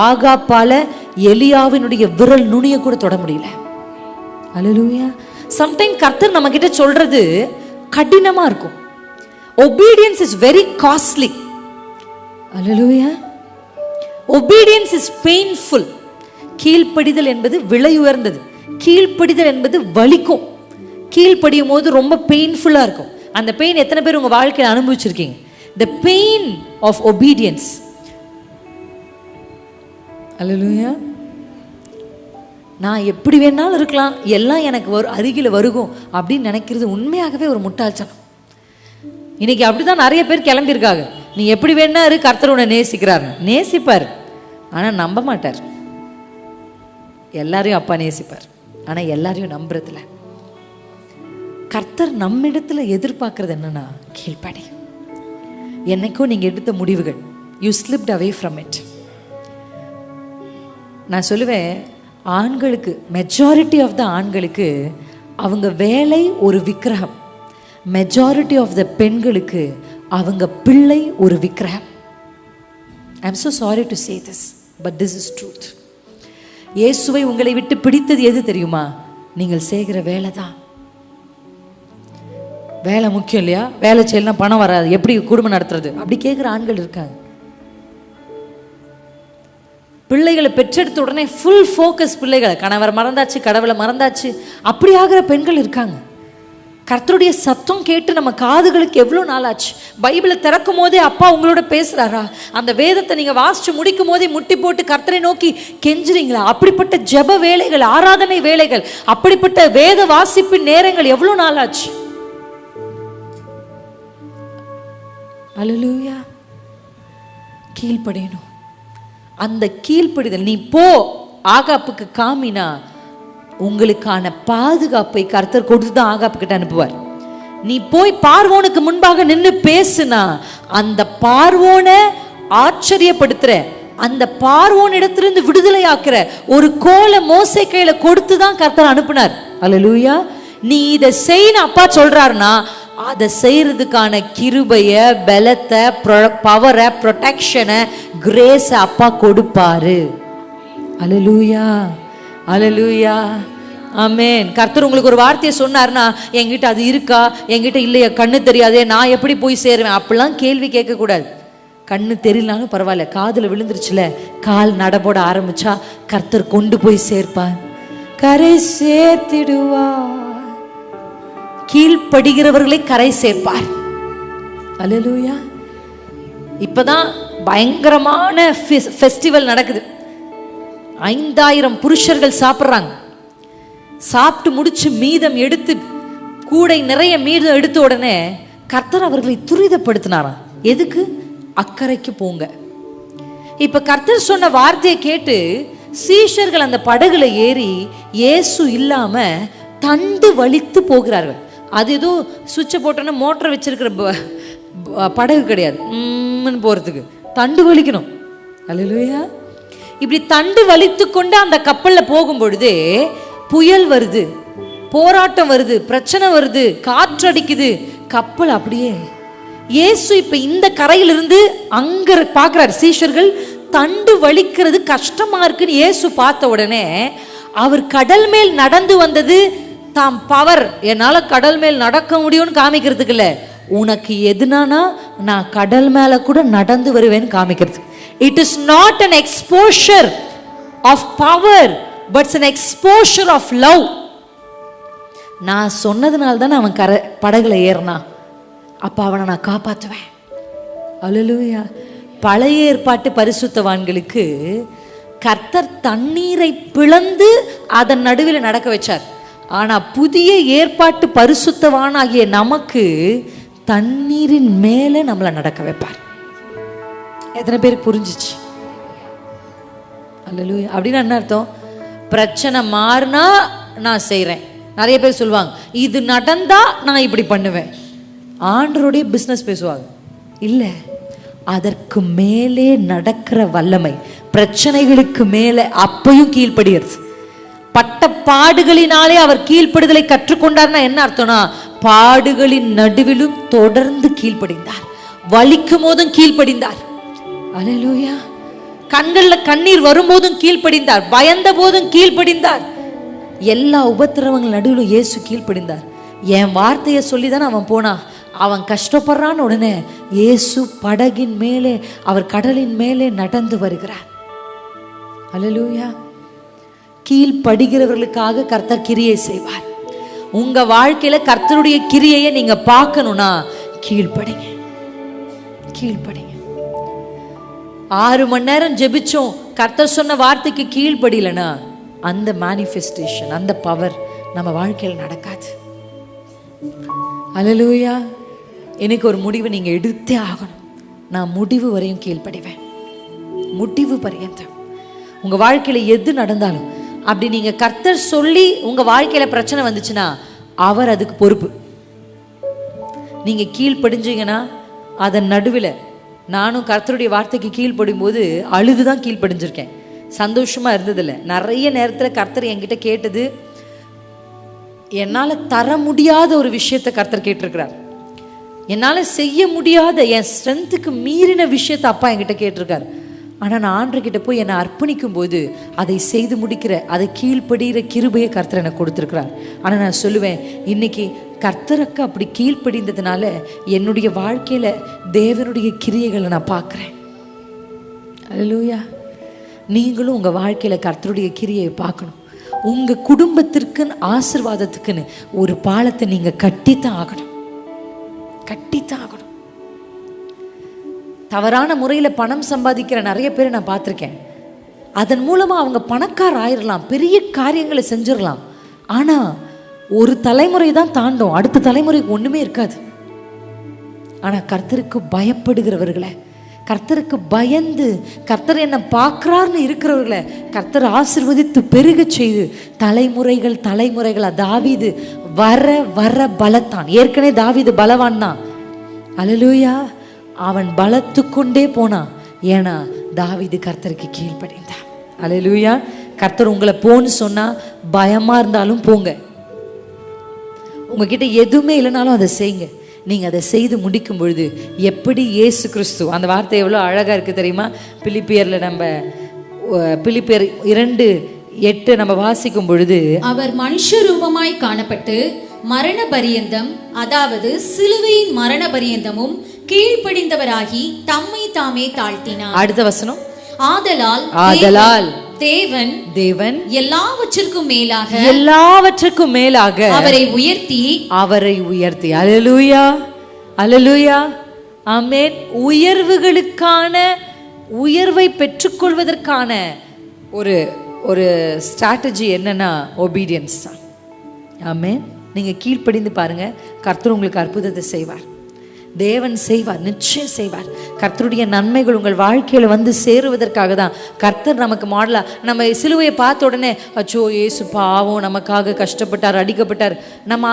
ஆகாப்பால எலியாவினுடைய விரல் நுனியை கூட தொட முடியல. அல்லேலூயா. சம்டைம் கர்த்தர் நம்ம கிட்ட சொல்றது கடினமா இருக்கும். obedience is very costly. Hallelujah. obedience is painful. கீழ்ப்படிதல் என்பது விலை உயர்ந்தது. கீழ்ப்படிதல் என்பது வலிக்கும். கீழ்ப்படியும் போது ரொம்ப பெயின்ஃபுல்லா இருக்கும். அந்த பெயின் எத்தனை பேர் உங்க வாழ்க்கையில் அனுபவிச்சிருக்கீங்க? the pain of obedience. அல்லேலூயா. நான் எப்படி வேணாலும் இருக்கலாம், எல்லாம் எனக்கு அருகில் வருகும் அப்படின்னு நினைக்கிறது உண்மையாகவே ஒரு முட்டாள்தனம். இன்னைக்கு அப்படிதான் நிறைய பேர் கிளம்பியிருக்காங்க. நீ எப்படி வேணா இரு, கர்த்தர் உன்னை நேசிக்கிறார். நேசிப்பார், ஆனால் நம்ப மாட்டார். எல்லாரையும் அப்பா நேசிப்பார், ஆனால் எல்லாரையும் நம்புறதில்ல. கர்த்தர் நம்மிடத்துல எதிர்பார்க்கறது என்னன்னா கீழ்ப்படி. என்னைக்கும் நீங்க எடுத்த முடிவுகள், you slipped away from it. நான் சொல்லுவேன், ஆண்களுக்கு, மெஜாரிட்டி ஆஃப் த ஆண்களுக்கு அவங்க வேலை ஒரு விக்கிரகம். மெஜாரிட்டி ஆஃப் த பெண்களுக்கு அவங்க பிள்ளை ஒரு விக்கிரகம். I am so sorry to say this, but this is truth. இயேசுவை உங்களை விட்டு பிடித்தது எது தெரியுமா? நீங்கள் செய்கிற வேலை தான். வேலை முக்கியம் இல்லையா? வேலை செய்யலாம் பணம் வராது, எப்படி குடும்பம் நடத்துறது அப்படி கேட்குற ஆண்கள் இருக்காங்க. பிள்ளைகளை பெற்றெடுத்த உடனே ஃபுல் ஃபோக்கஸ் பிள்ளைகளை, கணவர் மறந்தாச்சு, கடவுளை மறந்தாச்சு, அப்படி ஆகிற பெண்கள் இருக்காங்க. கர்த்தருடைய சத்தம் கேட்டு நம்ம காதுகளுக்கு எவ்வளோ நாளாச்சு. பைபிளை திறக்கும் போதே அப்பா உங்களோட பேசுறாரா? அந்த வேதத்தை நீங்க வாசிச்சு முடிக்கும் போதே முட்டி போட்டு கர்த்தரை நோக்கி கெஞ்சுறீங்களா? அப்படிப்பட்ட ஜெப வேலைகள், ஆராதனை வேலைகள், அப்படிப்பட்ட வேத வாசிப்பின் நேரங்கள் எவ்வளோ நாளாச்சு? அல்லேலூயா. கீழ்ப்படியணும். அந்த கீழ்ப்படிதல், நீ போ ஆகாப்புக்கு காமினா உங்களுக்கான பாதுகாப்பை கர்த்தர் கொடுத்து தான் ஆகாப்பு கிட்ட அனுப்புவார். நீ போய் பார்வோனுக்கு முன்பாக நின்று பேசுனா அந்த பார்வோனை ஆச்சரியப்படுத்துற, அந்த பார்வோன் இடத்திலிருந்து விடுதலை ஆக்குற ஒரு கோலை மோசே கையில கொடுத்து தான் கர்த்தர் அனுப்புனார். அல்லேலூயா. நீ இதை செய்யணும் அப்பா சொல்றாருன்னா அதை செய்யறதுக்கான கிருபைய, பலத்தை, பவரை, ப்ரொடெக்ஷனை, கிரேஸை அப்பா கொடுப்பாரு. அல்லேலூயா. அல்லேலூயா. ஆமென். கர்த்தர் உங்களுக்கு ஒரு வார்த்தையை சொன்னார்னா, என்கிட்ட அது இருக்கா, என்கிட்ட இல்லையா, கண்ணு தெரியாதே, நான் எப்படி போய் சேருவேன், அப்படிலாம் கேள்வி கேட்கக்கூடாது. கண்ணு தெரியலனாலும் பரவாயில்ல, காதில் விழுந்துருச்சுல, கால் நடபோட ஆரம்பிச்சா கர்த்தர் கொண்டு போய் சேர்ப்பார், கரை சேர்த்திடுவார். கீழ்ப்படுகிறவர்களை கரை சேர்ப்பார். அல்லேலூயா. இப்பதான் பயங்கரமான ஃபெஸ்டிவல் நடக்குது. 5000 புருஷர்கள் சாப்பிட்றாங்க. சாப்பிட்டு முடிச்சு மீதம் எடுத்து, கூடை நிறைய மீதம் எடுத்த உடனே கர்த்தர் அவர்களை துரிதப்படுத்தினாராம். எதுக்கு? அக்கறைக்கு போங்க. இப்ப கர்த்தர் சொன்ன வார்த்தையை கேட்டு சீஷர்கள் அந்த படகுல ஏறி இயேசு இல்லாம தண்டு வலித்து போகிறார்கள். அது ஏதோ சுவிட்சை போட்டோன்னா மோட்டர் வச்சிருக்கிற படகு கிடையாது, போறதுக்கு தண்டு வலிக்கணும். அல்லேலூயா. இப்படி தண்டு வலித்து கொண்டு அந்த கப்பல்ல போகும் பொழுதே புயல் வருது, போராட்டம் வருது, பிரச்சனை வருது, காற்று அடிக்குது, கப்பல் அப்படியே இயேசு இப்ப இந்த கரையிலிருந்து அங்க பார்க்கிறார். சீஷர்கள் தண்டு வலிக்கிறது கஷ்டமா இருக்குன்னு இயேசு பார்த்த உடனே அவர் கடல் மேல் நடந்து வந்தது தாம் பவர், என்னால கடல் மேல் நடக்க முடியும்னு காமிக்கிறதுக்கு இல்ல, உனக்கு எதுனானா நான் கடல் மேல கூட நடந்து வருவேன்னு காமிக்கிறது. It is not an exposure of power but it's an exposure of love. நான் சொன்னதுனால தான் அவன் படகுல ஏறினா, அப்ப அவனை நான் காப்பாற்றுவேன். அல்லேலூயா. பழைய ஏற்பாட்டு பரிசுத்தவான்களுக்கு கர்த்தர் தண்ணீரை பிளந்து அதன் நடுவில் நடக்க வச்சார். ஆனா புதிய ஏற்பாட்டு பரிசுத்தவானாகிய நமக்கு தண்ணீரின் மேல நம்மளை நடக்க வைப்பார். எத்தனை பேருக்கு புரிஞ்சிச்சு? அல்லேலூயா. அப்படின்னு என்ன அர்த்தம்? பிரச்சனை மாறினா நான் செய்றேன். நிறைய பேர் சொல்லுவாங்க இது நடந்தா நான் இப்படி பண்ணுவேன். ஆண்டவருடைய பிசினஸ் பேசுவாங்க. இல்ல, அதற்கு மேலே நடக்கிற வல்லமை, பிரச்சனைகளுக்கு மேலே அப்பையும் கீழ்ப்படுகிறது. பட்ட பாடுகளினாலே அவர் கீழ்ப்படுதலை கற்றுக்கொண்டார்னா என்ன அர்த்தம்னா, பாடுகளின் நடுவிலும் தொடர்ந்து கீழ்ப்படிந்தார், வலிக்கும் போதும் கீழ்ப்படிந்தார். அல்லேலூயா. கண்கள்ல கண்ணீர் வரும்போதும் கீழ்ப்படிந்தார், பயந்த போதும் கீழ்ப்படிந்தார். எல்லா உபத்திரவங்கள் நடுவிலும் இயேசு கீழ்ப்படிந்தார். என் வார்த்தையை சொல்லிதானே அவன் போனா. அவன் கஷ்டப்படுறான்னு உடனே இயேசு படகின் மேலே, அவர் கடலின் மேலே நடந்து வருகிறார். அல்லேலூயா. கீழ்ப்படுகிறவர்களுக்காக கர்த்தர் கிரியை செய்வார். உங்க வாழ்க்கையில கர்த்தருடைய கிரியையை நீங்க பார்க்கணும்னா கீழ்ப்படிங்க, கீழ்ப்படிங்க. 6 மணி நேரம் ஜெபிச்சோம், கர்த்தர் சொன்ன வார்த்தைக்கு கீழ்ப்படியலனா அந்த மேனிஃபெஸ்டேஷன், அந்த பவர் நம்ம வாழ்க்கையில் நடக்காது. அல்லேலூயா. எனக்கு ஒரு முடிவு நீங்க எடுத்தே ஆகணும். நான் முடிவு வரையும் கீழ்ப்படிவேன், முடிவு பரியந்தம். உங்க வாழ்க்கையில எது நடந்தாலும் அப்படி நீங்க கர்த்தர் சொல்லி உங்க வாழ்க்கையில பிரச்சனை வந்துச்சுன்னா அவர் அதுக்கு பொறுப்பு. நீங்க கீழ்ப்படிஞ்சீங்கன்னா அதன் நடுவில், நானும் கர்த்தருடைய வார்த்தைக்கு கீழ்ப்படும் போது அழுதுதான் கீழ்ப்படிஞ்சிருக்கேன், சந்தோஷமா இருந்ததில்லை. நிறைய நேரத்தில் கர்த்தர் என்கிட்ட கேட்டது, என்னால் தர முடியாத ஒரு விஷயத்தை கர்த்தர் கேட்டிருக்கிறார். என்னால் செய்ய முடியாத, என் ஸ்ட்ரென்த்துக்கு மீறின விஷயத்தை அப்பா என்கிட்ட கேட்டிருக்கார். ஆனால் நான் ஆண்டவர்கிட்ட போய் என்னை அர்ப்பணிக்கும் போது அதை செய்து முடிக்கிற, அதை கீழ்ப்படுகிற கிருபையை கர்த்தர் எனக்கு கொடுத்துருக்கிறார். ஆனால் நான் சொல்லுவேன், இன்னைக்கு கர்த்தருக்கு அப்படி கீழ்ப்படிந்ததுனால என்னுடைய வாழ்க்கையில் தேவனுடைய கிரியைகளை நான் பார்க்குறேன். அல்லேலூயா. நீங்களும் உங்கள் வாழ்க்கையில் கர்த்தருடைய கிரியையை பார்க்கணும். உங்கள் குடும்பத்திற்குன்னு ஆசீர்வாதத்துக்குன்னு ஒரு பாலத்தை நீங்கள் கட்டித்தான் ஆகணும், கட்டித்தான் ஆகணும். தவறான முறையில் பணம் சம்பாதிக்கிற நிறைய பேரை நான் பார்த்துருக்கேன். அதன் மூலமாக அவங்க பணக்கார ஆயிடலாம், பெரிய காரியங்களை செஞ்சிடலாம். ஆனால் ஒரு தலைமுறை தான் தாண்டும், அடுத்த தலைமுறைக்கு ஒன்றுமே இருக்காது. ஆனால் கர்த்தருக்கு பயப்படுகிறவர்களை, கர்த்தருக்கு பயந்து கர்த்தர் என்ன பார்க்குறாருன்னு இருக்கிறவர்களை கர்த்தர் ஆசீர்வதித்து பெருக செய்து தலைமுறைகள் தலைமுறைகளாக. தாவீது வர வர பலத்தான். ஏற்கனவே தாவீது பலவான் தான். அல்லேலூயா. அவன் பலத்துக்கொண்டே போனான். ஏன்னா தாவீது கர்த்தருக்கு கீழ்ப்படிந்தான். அல்லேலூயா. கர்த்தர் உங்களை போன்னு சொன்னா பயமா இருந்தாலும் போங்க. உங்ககிட்ட எதுவுமே இல்லைனாலும் அதை செய்யுங்க. நீங்கள் அதை செய்து முடிக்கும் பொழுது எப்படி இயேசு கிறிஸ்து, அந்த வார்த்தை எவ்வளோ அழகாக இருக்குது தெரியுமா? பிலிப்பியரில் நம்ம பிலிப்பியர் 2:8 நம்ம வாசிக்கும் பொழுது, அவர் மனுஷ ரூபமாய் காணப்பட்டு மரண பரியந்தம், அதாவது சிலுவையின் மரண பரியந்தமும் கீழ்ப்படிந்தவராகி தம்மை தாமே தாழ்த்தினார். அடுத்த வசனம், ஆதலால் தேவன் எல்லாவற்றிற்கும் மேலாக அவரை உயர்த்தி. அல்லேலூயா, அல்லேலூயா, ஆமென். உயர்வுகளுக்கான, உயர்வை பெற்றுக்கொள்வதற்கான ஒரு ஸ்ட்ராட்டஜி என்னன்னா ஒபீடியன்ஸ் தான். ஆமென். நீங்க கீழ்ப்படிந்து பாருங்க, கர்த்தர் உங்களுக்கு அற்புதத்தை செய்வார். தேவன் செய்வார், நிச்சயம் செய்வார். கர்த்தருடைய நன்மைகள் உங்கள் வாழ்க்கையில் வந்து சேருவதற்காக தான் கர்த்தர் நமக்கு மாடலா. நம்ம சிலுவையை பார்த்த உடனே அச்சோ இயேசு பாவம் நமக்காக கஷ்டப்பட்டார், அடிக்கப்பட்டார். நம்ம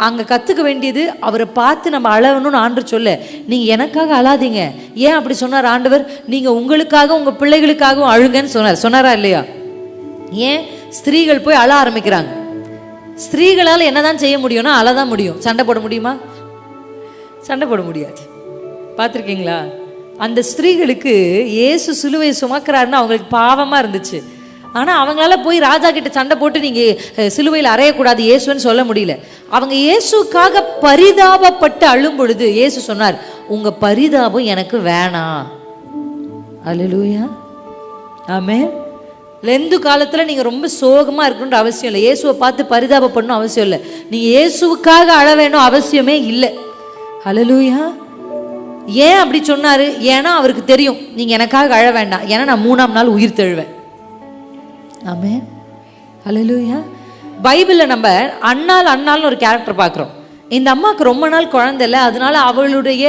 அங்கே கற்றுக்க வேண்டியது, அவரை பார்த்து நம்ம அழகணும்னு ஆண்டவர் சொல்ல, நீங்கள் எனக்காக அழாதீங்க. ஏன் அப்படி சொன்னார் ஆண்டவர்? நீங்கள் உங்களுக்காக உங்கள் பிள்ளைகளுக்காகவும் அழுங்கன்னு சொன்னாரா இல்லையா? ஏன் ஸ்திரீகள் போய் அழ ஆரம்பிக்கிறாங்க? ஸ்திரீகளால் என்னதான் செய்ய முடியும்னா அழதான் முடியும். சண்டை போட முடியுமா? சண்டை போட முடியாது. பார்த்துருக்கீங்களா? அந்த ஸ்திரீகளுக்கு இயேசு சிலுவையை சுமக்கிறாருன்னு அவங்களுக்கு பாவமாக இருந்துச்சு. ஆனால் அவங்களால போய் ராஜா கிட்ட சண்டை போட்டு நீங்கள் சிலுவையில் அறையக்கூடாது இயேசுன்னு சொல்ல முடியல. அவங்க இயேசுக்காக பரிதாபப்பட்டு அழும் பொழுது இயேசு சொன்னார், உங்கள் பரிதாபம் எனக்கு வேணாம். அல்லேலூயா, ஆமென். லெந்து காலத்தில் நீங்கள் ரொம்ப சோகமாக இருக்கணுன்ற அவசியம் இல்லை. இயேசுவை பார்த்து பரிதாபப்படணும் அவசியம் இல்லை. நீங்கள் இயேசுவுக்காக அழ வேணும் அவசியமே இல்லை. அல்லேலூயா. ஏன் அப்படி சொன்னார்? ஏன்னா அவருக்கு தெரியும் நீங்கள் எனக்காக அழ வேண்டாம், ஏன்னா நான் 3ஆம் நாள் உயிர் தெழுவேன். ஆமென், அல்லேலூயா. பைபிளில் நம்ம அன்னாள்னு ஒரு கேரக்டர் பார்க்குறோம். இந்த அம்மாவுக்கு ரொம்ப நாள் குழந்தை இல்லை. அதனால அவளுடைய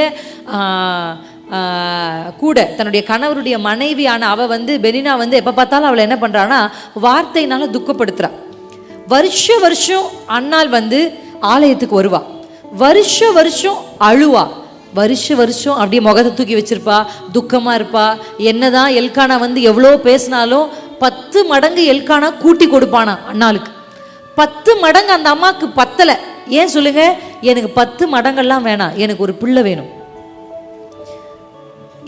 கூட தன்னுடைய கணவருடைய மனைவியான அவள் பெனினா எப்போ பார்த்தாலும் அவளை என்ன பண்ணுறான்னா வார்த்தையினால துக்கப்படுத்துகிறா. வருஷம் அன்னாள் ஆலயத்துக்கு வருவா, வருஷம் அழுவா, வருஷம் அப்படியே முகத்தை தூக்கி வச்சிருப்பா, துக்கமாக இருப்பா. என்னதான் எல்கானா எவ்வளோ பேசினாலும் 10 மடங்கு எல்கானா கூட்டி கொடுப்பானா அன்னாளுக்கு. 10 மடங்கு அந்த அம்மாவுக்கு பத்தலை. ஏன் சொல்லுங்க? எனக்கு 10 மடங்கெல்லாம் வேணாம், எனக்கு ஒரு பிள்ளை வேணும்.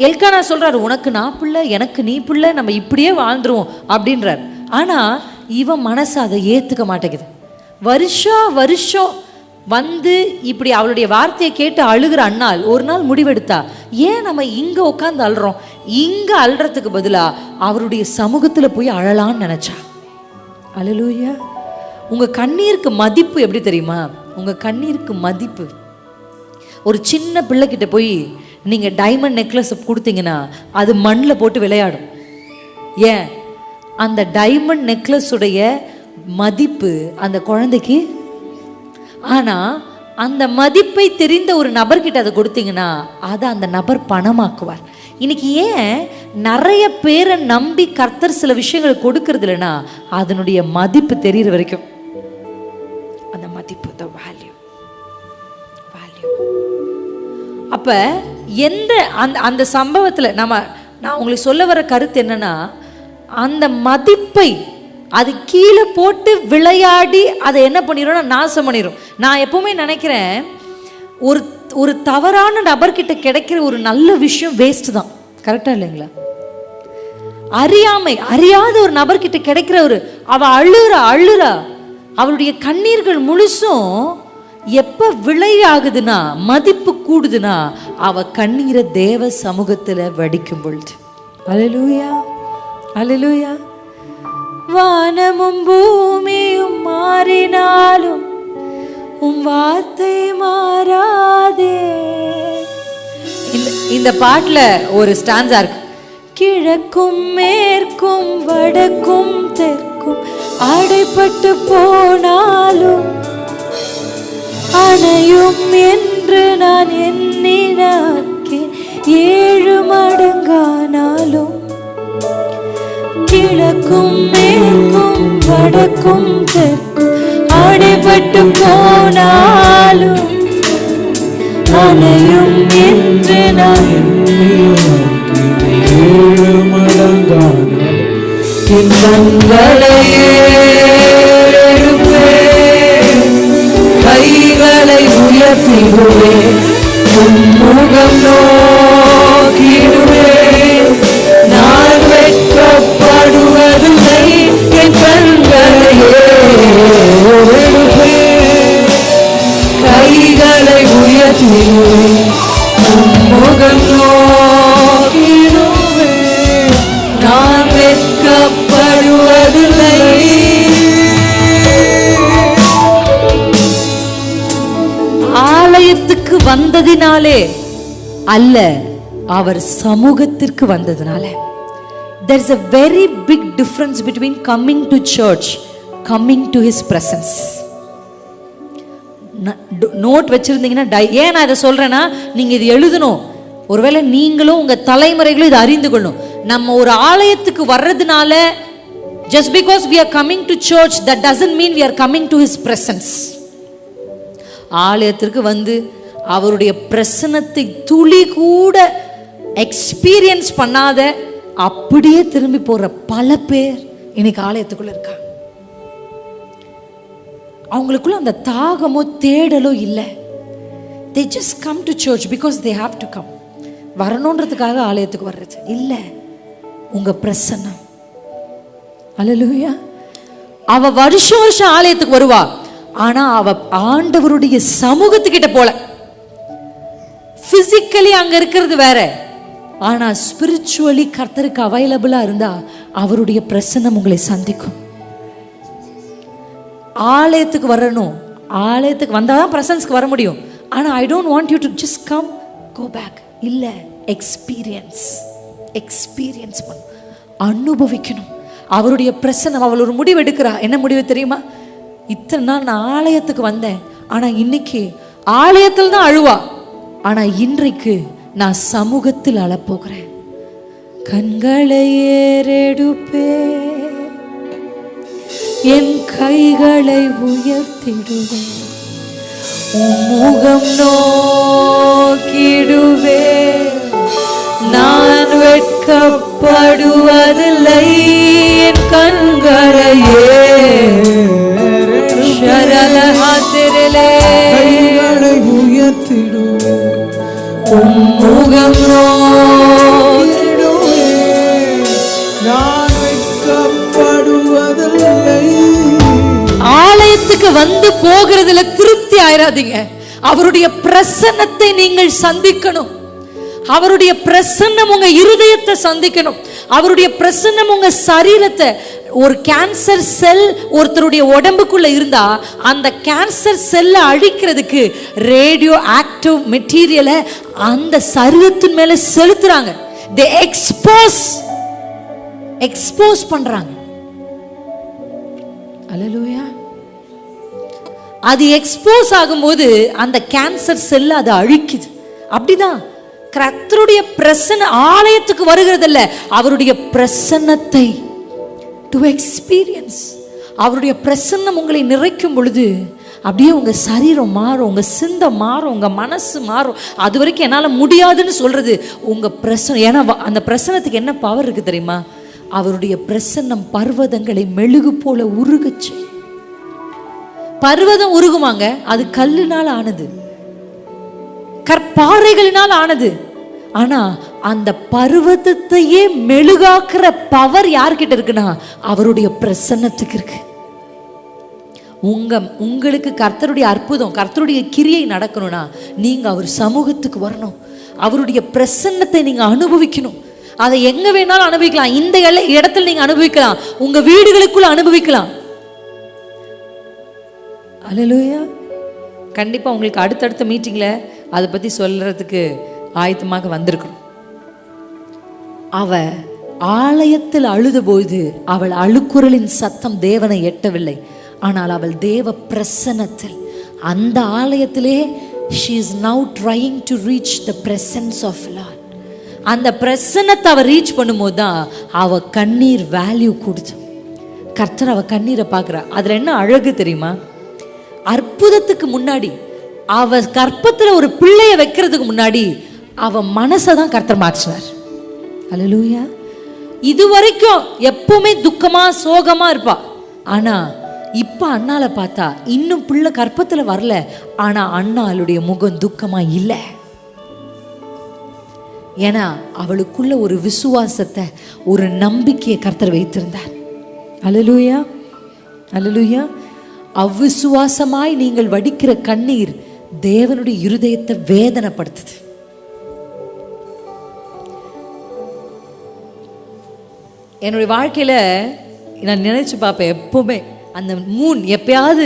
எல்கானா சொல்றாரு, உனக்கு நான் பிள்ளை, எனக்கு நீ பிள்ளை, நம்ம இப்படியே வாழ்ந்துருவோம் அப்படின்றார். ஆனா இவன் மனசு அதை ஏத்துக்க மாட்டேங்குது. வருஷம் இப்படி அவளுடைய வார்த்தையை கேட்டு அழுகிற அண்ணால் ஒரு நாள் முடிவெடுத்தா, ஏன் நம்ம இங்க உட்காந்து அழுறோம், இங்க அழுறதுக்கு பதிலா அவருடைய சமூகத்துல போய் அழலான்னு நினைச்சா. அல்லேலூயா. உங்க கண்ணீருக்கு மதிப்பு எப்படி தெரியுமா? உங்க கண்ணீருக்கு மதிப்பு, ஒரு சின்ன பிள்ளைகிட்ட போய் நீங்கள் டைமண்ட் நெக்லஸ் கொடுத்தீங்கன்னா அது மண்ணில் போட்டு விளையாடும். ஏன்? அந்த டைமண்ட் நெக்லஸுடைய மதிப்பு அந்த குழந்தைக்கு. ஆனால் அந்த மதிப்பை தெரிந்த ஒரு நபர்கிட்ட அதை கொடுத்தீங்கன்னா அதை அந்த நபர் பணமாக்குவார். இன்னைக்கு ஏன் நிறைய பேரை நம்பி கர்த்தர் சில விஷயங்களை கொடுக்கறது இல்லைன்னா அதனுடைய மதிப்பு தெரிகிற வரைக்கும். அந்த மதிப்பு, த வேல்யூ. அப்போ அந்த சம்பவத்தில் நான் உங்களுக்கு சொல்ல வர கருத்து என்னன்னா, அந்த மதிப்பை அது கீழே போட்டு விளையாடி அதை என்ன பண்ணிடும், நாசம் பண்ணிடும். நான் எப்பவுமே நினைக்கிறேன், ஒரு தவறான நபர்கிட்ட கிடைக்கிற ஒரு நல்ல விஷயம் வேஸ்ட் தான். கரெக்டா இல்லைங்களா? அறியாத ஒரு நபர்கிட்ட கிடைக்கிற அவ அழுறா, அவளுடைய கண்ணீர்கள் முழுசும் எப்ப விளையாகுதுன்னா, மதிப்பு கூடுதுன்னா, அவ கண்ணீரை தேவ சமூகத்துல வடிக்கும் பொழுது. அல்லேலூயா, அல்லேலூயா. வானமும் பூமியும் மாறினாலும் உம் வார்த்தை மாறாதே. இந்த பாட்டுல ஒரு ஸ்டான்ஸா இருக்கு. கிழக்கும் மேற்கும் வடக்கும் தெற்கும் அடைப்பட்டு போனாலும் அணையும் என்று நான் எண்ணினாக்கேன், 7 மடங்கானாலும். கிழக்கும் மேற்கும் வடக்கும் தெற்கும் அடைபட்டு போனாலும் அணையும் என்று நான் எண்ணினாக்கேன், 7 மடங்கானாலும். என் கண்களையே கைகளை உயர்த்திடுவே, உன்முகம் நோக்கிடுவே, நான் வெட்கப்படுவதில்லை. என் கண்களையே கைகளை உயர்த்திடுவே, உன்முகம் நோக்கிடுவே, நான் வெட்கப்படுவதில்லை. ஆலயத்துக்கு வந்ததினாலே அல்ல, அவர் சமூகத்திற்கு வந்ததினால. There is a very big difference between coming to church, coming to his presence. Note வச்சிருந்தீங்கன்னா, ஏன் நான் இதை சொல்றேன்னா, நீங்க இது எழுதணும். ஒருவேளை நீங்களும் உங்க தலைமுறைகளும் இதை அறிந்து கொள்ளணும். நம்ம ஒரு ஆலயத்துக்கு வர்றதுனால, just because we are coming to church, that doesn't mean we are coming to his presence. ஆலயத்திற்கு அவருடைய பிரசன்னத்தை துளி கூட எக்ஸ்பீரியன்ஸ் பண்ணாத அப்படியே திரும்பி போற பல பேர் இன்னைக்கு ஆலயத்துக்குள்ள இருக்காங்க. அவங்களுக்குள்ள அந்த தாகமோ தேடலோ இல்லை. they just come to church because they have to come. வரணுன்றதுக்காக ஆலயத்துக்கு வர்றது இல்லை, உங்க பிரசன்னம். அல்லேலூயா. அவ வருஷம் வருஷம் ஆலயத்துக்கு வருவா, ஆனா அவ ஆண்டவருடைய சமூகத்துக்கிட்ட போல. பிசிக்கலி அங்க இருக்கிறது வேற, ஆனா ஸ்பிரிச்சுவலி கர்த்தருக்கு அவைலபிளா இருந்தா அவருடைய பிரசன்னம் உங்களை சந்திக்கும். ஆலயத்துக்கு வரணும், ஆலயத்துக்கு வந்தாதான் பிரசன்ஸ்க்கு வர முடியும். ஆனா I don't want you to just come go back. இல்ல, எக்ஸ்பீரியன்ஸ் பண்ணும், அனுபவிக்கணும் அவருடைய பிரசன்னம். அவள் ஒரு முடிவு எடுக்கிறா. என்ன முடிவு தெரியுமா? இத்தனை நாள் நான் ஆலயத்துக்கு வந்தேன், ஆனா இன்னைக்கு ஆலயத்தில் தான் அழுவா, ஆனா இன்றைக்கு நான் சமூகத்தில் அழப்போகிறேன். கண்களை ஏறெடுப்பே, என் கைகளை உயர்த்திடுவேன், முகம் நோக்கிடுவே, நான் வெட்கப்படுவதில்லை. என் கண்களை உயர்த்திடுவேன், முகம் நோக்கிடுவேன், நான் வெட்கப்படுவதில்லை. ஆலயத்துக்கு வந்து போகிறதுல திருப்தி ஆயிராதீங்க. அவருடைய பிரசன்னத்தை நீங்கள் சந்திக்கணும். அவருடைய பிரசன்னம் உங்க இருதயத்தை சந்திக்கணும். அவருடைய பிரசன்னம் உங்க சரீரத்தை. ஒரு கேன்சர் செல் ஒருத்தருடைய உடம்புக்குள்ள இருந்தா அந்த கேன்சர் செல்லை அழிக்கிறதுக்கு ரேடியோ ஆக்டிவ் மெட்டீரியலை அந்த சரீரத்தின் மேல செலுத்துறாங்க. they expose பண்றாங்க. அல்லேலூயா. அது எக்ஸ்போஸ் ஆகும்போது அந்த கேன்சர் செல்லை அதை அழிக்குது. அப்படிதான் கர்த்தருடைய பிரசன்ன ஆலயத்துக்கு வருகிறதில்ல, அவருடைய பிரசன்னத்தை டு எக்ஸ்பீரியன்ஸ். அவருடைய பிரசன்னம் உங்களை நிறைக்கும் பொழுது அப்படியே உங்க சரீரம் மாறும், உங்க சிந்தை மாறும், உங்க மனசு மாறும். அது வரைக்கும் என்னால் முடியாதுன்னு சொல்றது உங்க பிரசன்னம். ஏன்னா அந்த பிரசன்னத்துக்கு என்ன பவர் இருக்கு தெரியுமா? அவருடைய பிரசன்னம் பர்வதங்களை மெழுகு போல உருகுச்சு. பர்வதம் உருகுமாங்க, அது கல்லுனால் ஆனது, கற்பாறைகளினால் ஆனது. ஆனா அந்த பர்வதத்தையே மெழுகாக்குற பவர் யார்கிட்ட இருக்குன்னா அவருடைய பிரசன்னத்துக்கு இருக்கு. உங்களுக்கு கர்த்தருடைய அற்புதம், கர்த்தருடைய கிரியை நடக்கணும்னா நீங்க அவர் சமூகத்துக்கு வரணும். அவருடைய பிரசன்னத்தை நீங்க அனுபவிக்கணும். அதை எங்க வேணாலும் அனுபவிக்கலாம். இந்த இடத்துல நீங்க அனுபவிக்கலாம், உங்க வீடுகளுக்குள்ள அனுபவிக்கலாம். அல்லேலூயா. கண்டிப்பா உங்களுக்கு அடுத்தடுத்த மீட்டிங்ல அதை பத்தி சொல்றதுக்கு ஆயத்தமாக வந்திருக்கணும். அவ ஆலயத்தில் அழுதபோது அவள் அழுக்குரலின் சத்தம் தேவனை எட்டவில்லை, ஆனால் அவள் தேவ பிரசன்னத்தில் அந்த ஆலயத்திலே she is now trying to reach the presence of Lord. அந்த பிரசன்னத்தை அவ ரீச் பண்ணும்போது தான் அவ கண்ணீர் வேல்யூ கொடுத்து. கர்த்தர் அவ கண்ணீரை பார்க்குறா. அதுல என்ன அழகு தெரியுமா? அற்புதத்துக்கு முன்னாடி, அவ கர்ப்பத்துல ஒரு பிள்ளைய வைக்கிறதுக்கு முன்னாடி அவ மனசை தான் கர்த்தர் மாற்றினார். அல்லேலூயா. இது வரைக்கும் எப்பவுமே துக்கமா சோகமா இருப்பா. ஆனா இப்ப அண்ணால பார்த்தா இன்னும் பிள்ளை கர்ப்பத்துல வரல, ஆனா அண்ணாளுடைய முகம் துக்கமா இல்லை. ஏன்னா அவளுக்குள்ள ஒரு விசுவாசத்தை, ஒரு நம்பிக்கையை கர்த்தர் வைத்திருந்தார். அல்லேலூயா, அல்லேலூயா. அவ்விசுவாசமாய் நீங்கள் வடிக்கிற கண்ணீர் தேவனுடைய இருதயத்தை வேதனைப்படுத்துது. என்னுடைய வாழ்க்கையில நான் நினைச்சு பார்ப்பேன், எப்பவுமே அந்த மூன் எப்பயாவது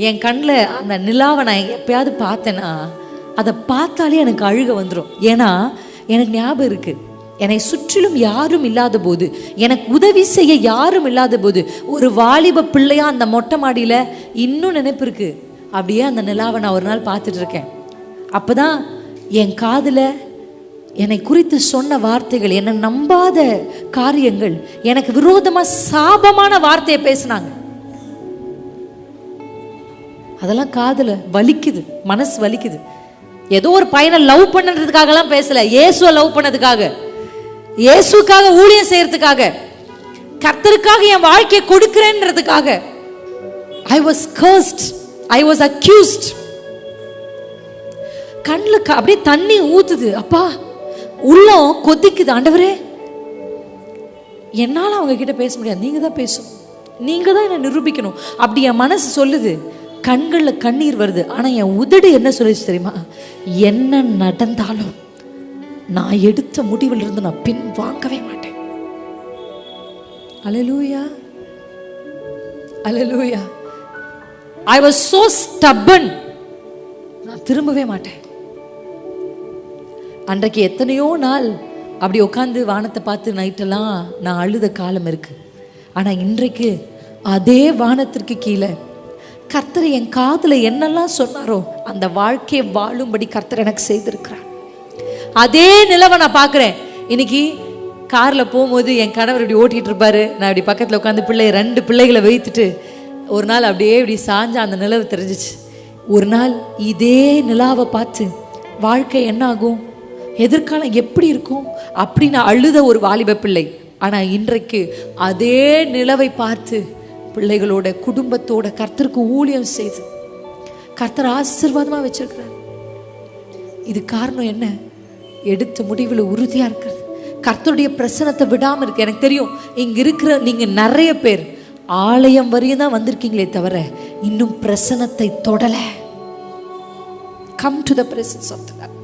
என் கண்ணில் அந்த நிலாவை நான் எப்பயாவது பார்த்தேன்னா அதை பார்த்தாலே எனக்கு அழுக வந்துடும். ஏன்னா எனக்கு ஞாபகம் இருக்கு, என்னை சுற்றிலும் யாரும் இல்லாத போது, எனக்கு உதவி செய்ய யாரும் இல்லாத போது, ஒரு வாலிப பிள்ளையா அந்த மொட்டை மாடியில் இன்னும் நினைப்பு இருக்கு, அப்படியே அந்த நிலாவை நான் ஒரு நாள் பார்த்துட்டு இருக்கேன். அப்போதான் என் காதில் என்னை குறித்து சொன்ன வார்த்தைகள், என்னை நம்பாத காரியங்கள், எனக்கு விரோதமாக சாபமான வார்த்தையை பேசினாங்க. அதெல்லாம் காதில் வலிக்குது, மனசு வலிக்குது. ஏதோ ஒரு பையனை லவ் பண்ணுறதுக்காகலாம் பேசல, இயேசுவை லவ் பண்ணதுக்காக, இயேசுக்காக ஊழியம் செய்யறதுக்காக, கர்த்தருக்காக என் வாழ்க்கையை கொடுக்கிறேன்றதுக்காக. I was cursed, I was accused. கண்ணில் அப்படியே தண்ணி ஊத்துது. அப்பா உள்ளம் கொதிக்குது. ஆண்டவரே என்னால் அவங்க கிட்ட பேச முடியாது, நீங்க தான் பேசணும், நீங்க தான் என்னை நிரூபிக்கணும். அப்படி என் மனசு சொல்லுது. கண்களில் கண்ணீர் வருது. ஆனா என் உதடு என்ன சொல்லுச்சு தெரியுமா? என்ன நடந்தாலும் நான் எடுத்த முடிவில் இருந்து நான் பின் வாங்கவே மாட்டேன். அல்லேலூயா, அல்லேலூயா. I was so stubborn. நான் திரும்பவே மாட்டேன். அன்றைக்கு எத்தனையோ நாள் அப்படி உட்காந்து வானத்தை பார்த்து நைட்டெல்லாம் நான் அழுத காலம் இருக்கு. ஆனா இன்றைக்கு அதே வானத்திற்கு கீழே கர்த்தர் என் காதுல என்னெல்லாம் சொன்னாரோ அந்த வாழ்க்கையை வாழும்படி கர்த்தர் எனக்கு செய்திருக்கிறார். அதே நிலவை நான் பார்க்குறேன். இன்னைக்கு காரில் போகும்போது என் கணவர் இப்படி ஓட்டிகிட்டு இருப்பாரு, நான் இப்படி பக்கத்தில் உட்காந்து 2 பிள்ளைகளை வைத்துட்டு ஒரு நாள் அப்படியே இப்படி சாஞ்சா அந்த நிலவு தெரிஞ்சிச்சு. ஒரு நாள் இதே நிலாவை பார்த்து வாழ்க்கை என்ன ஆகும், எதிர்காலம் எப்படி இருக்கும் அப்படின்னு அழுத ஒரு வாலிப பிள்ளை. ஆனால் இன்றைக்கு அதே நிலவை பார்த்து பிள்ளைகளோட குடும்பத்தோட கர்த்தருக்கு ஊழியம் செய்து கர்த்தர் ஆசீர்வாதமாக வச்சிருக்கிறார். இது காரணம் என்ன? எடுத்த முடிவில் உறுதியாக இருக்கிறது, கர்த்தருடைய பிரசனத்தை விடாமல் இருக்கு. எனக்கு தெரியும் இங்கே இருக்கிற நீங்கள் நிறைய பேர் ஆலயம் வரையும் தான் வந்திருக்கீங்களே தவிர இன்னும் பிரசனத்தை தொடல. Come to the presence of the Lord.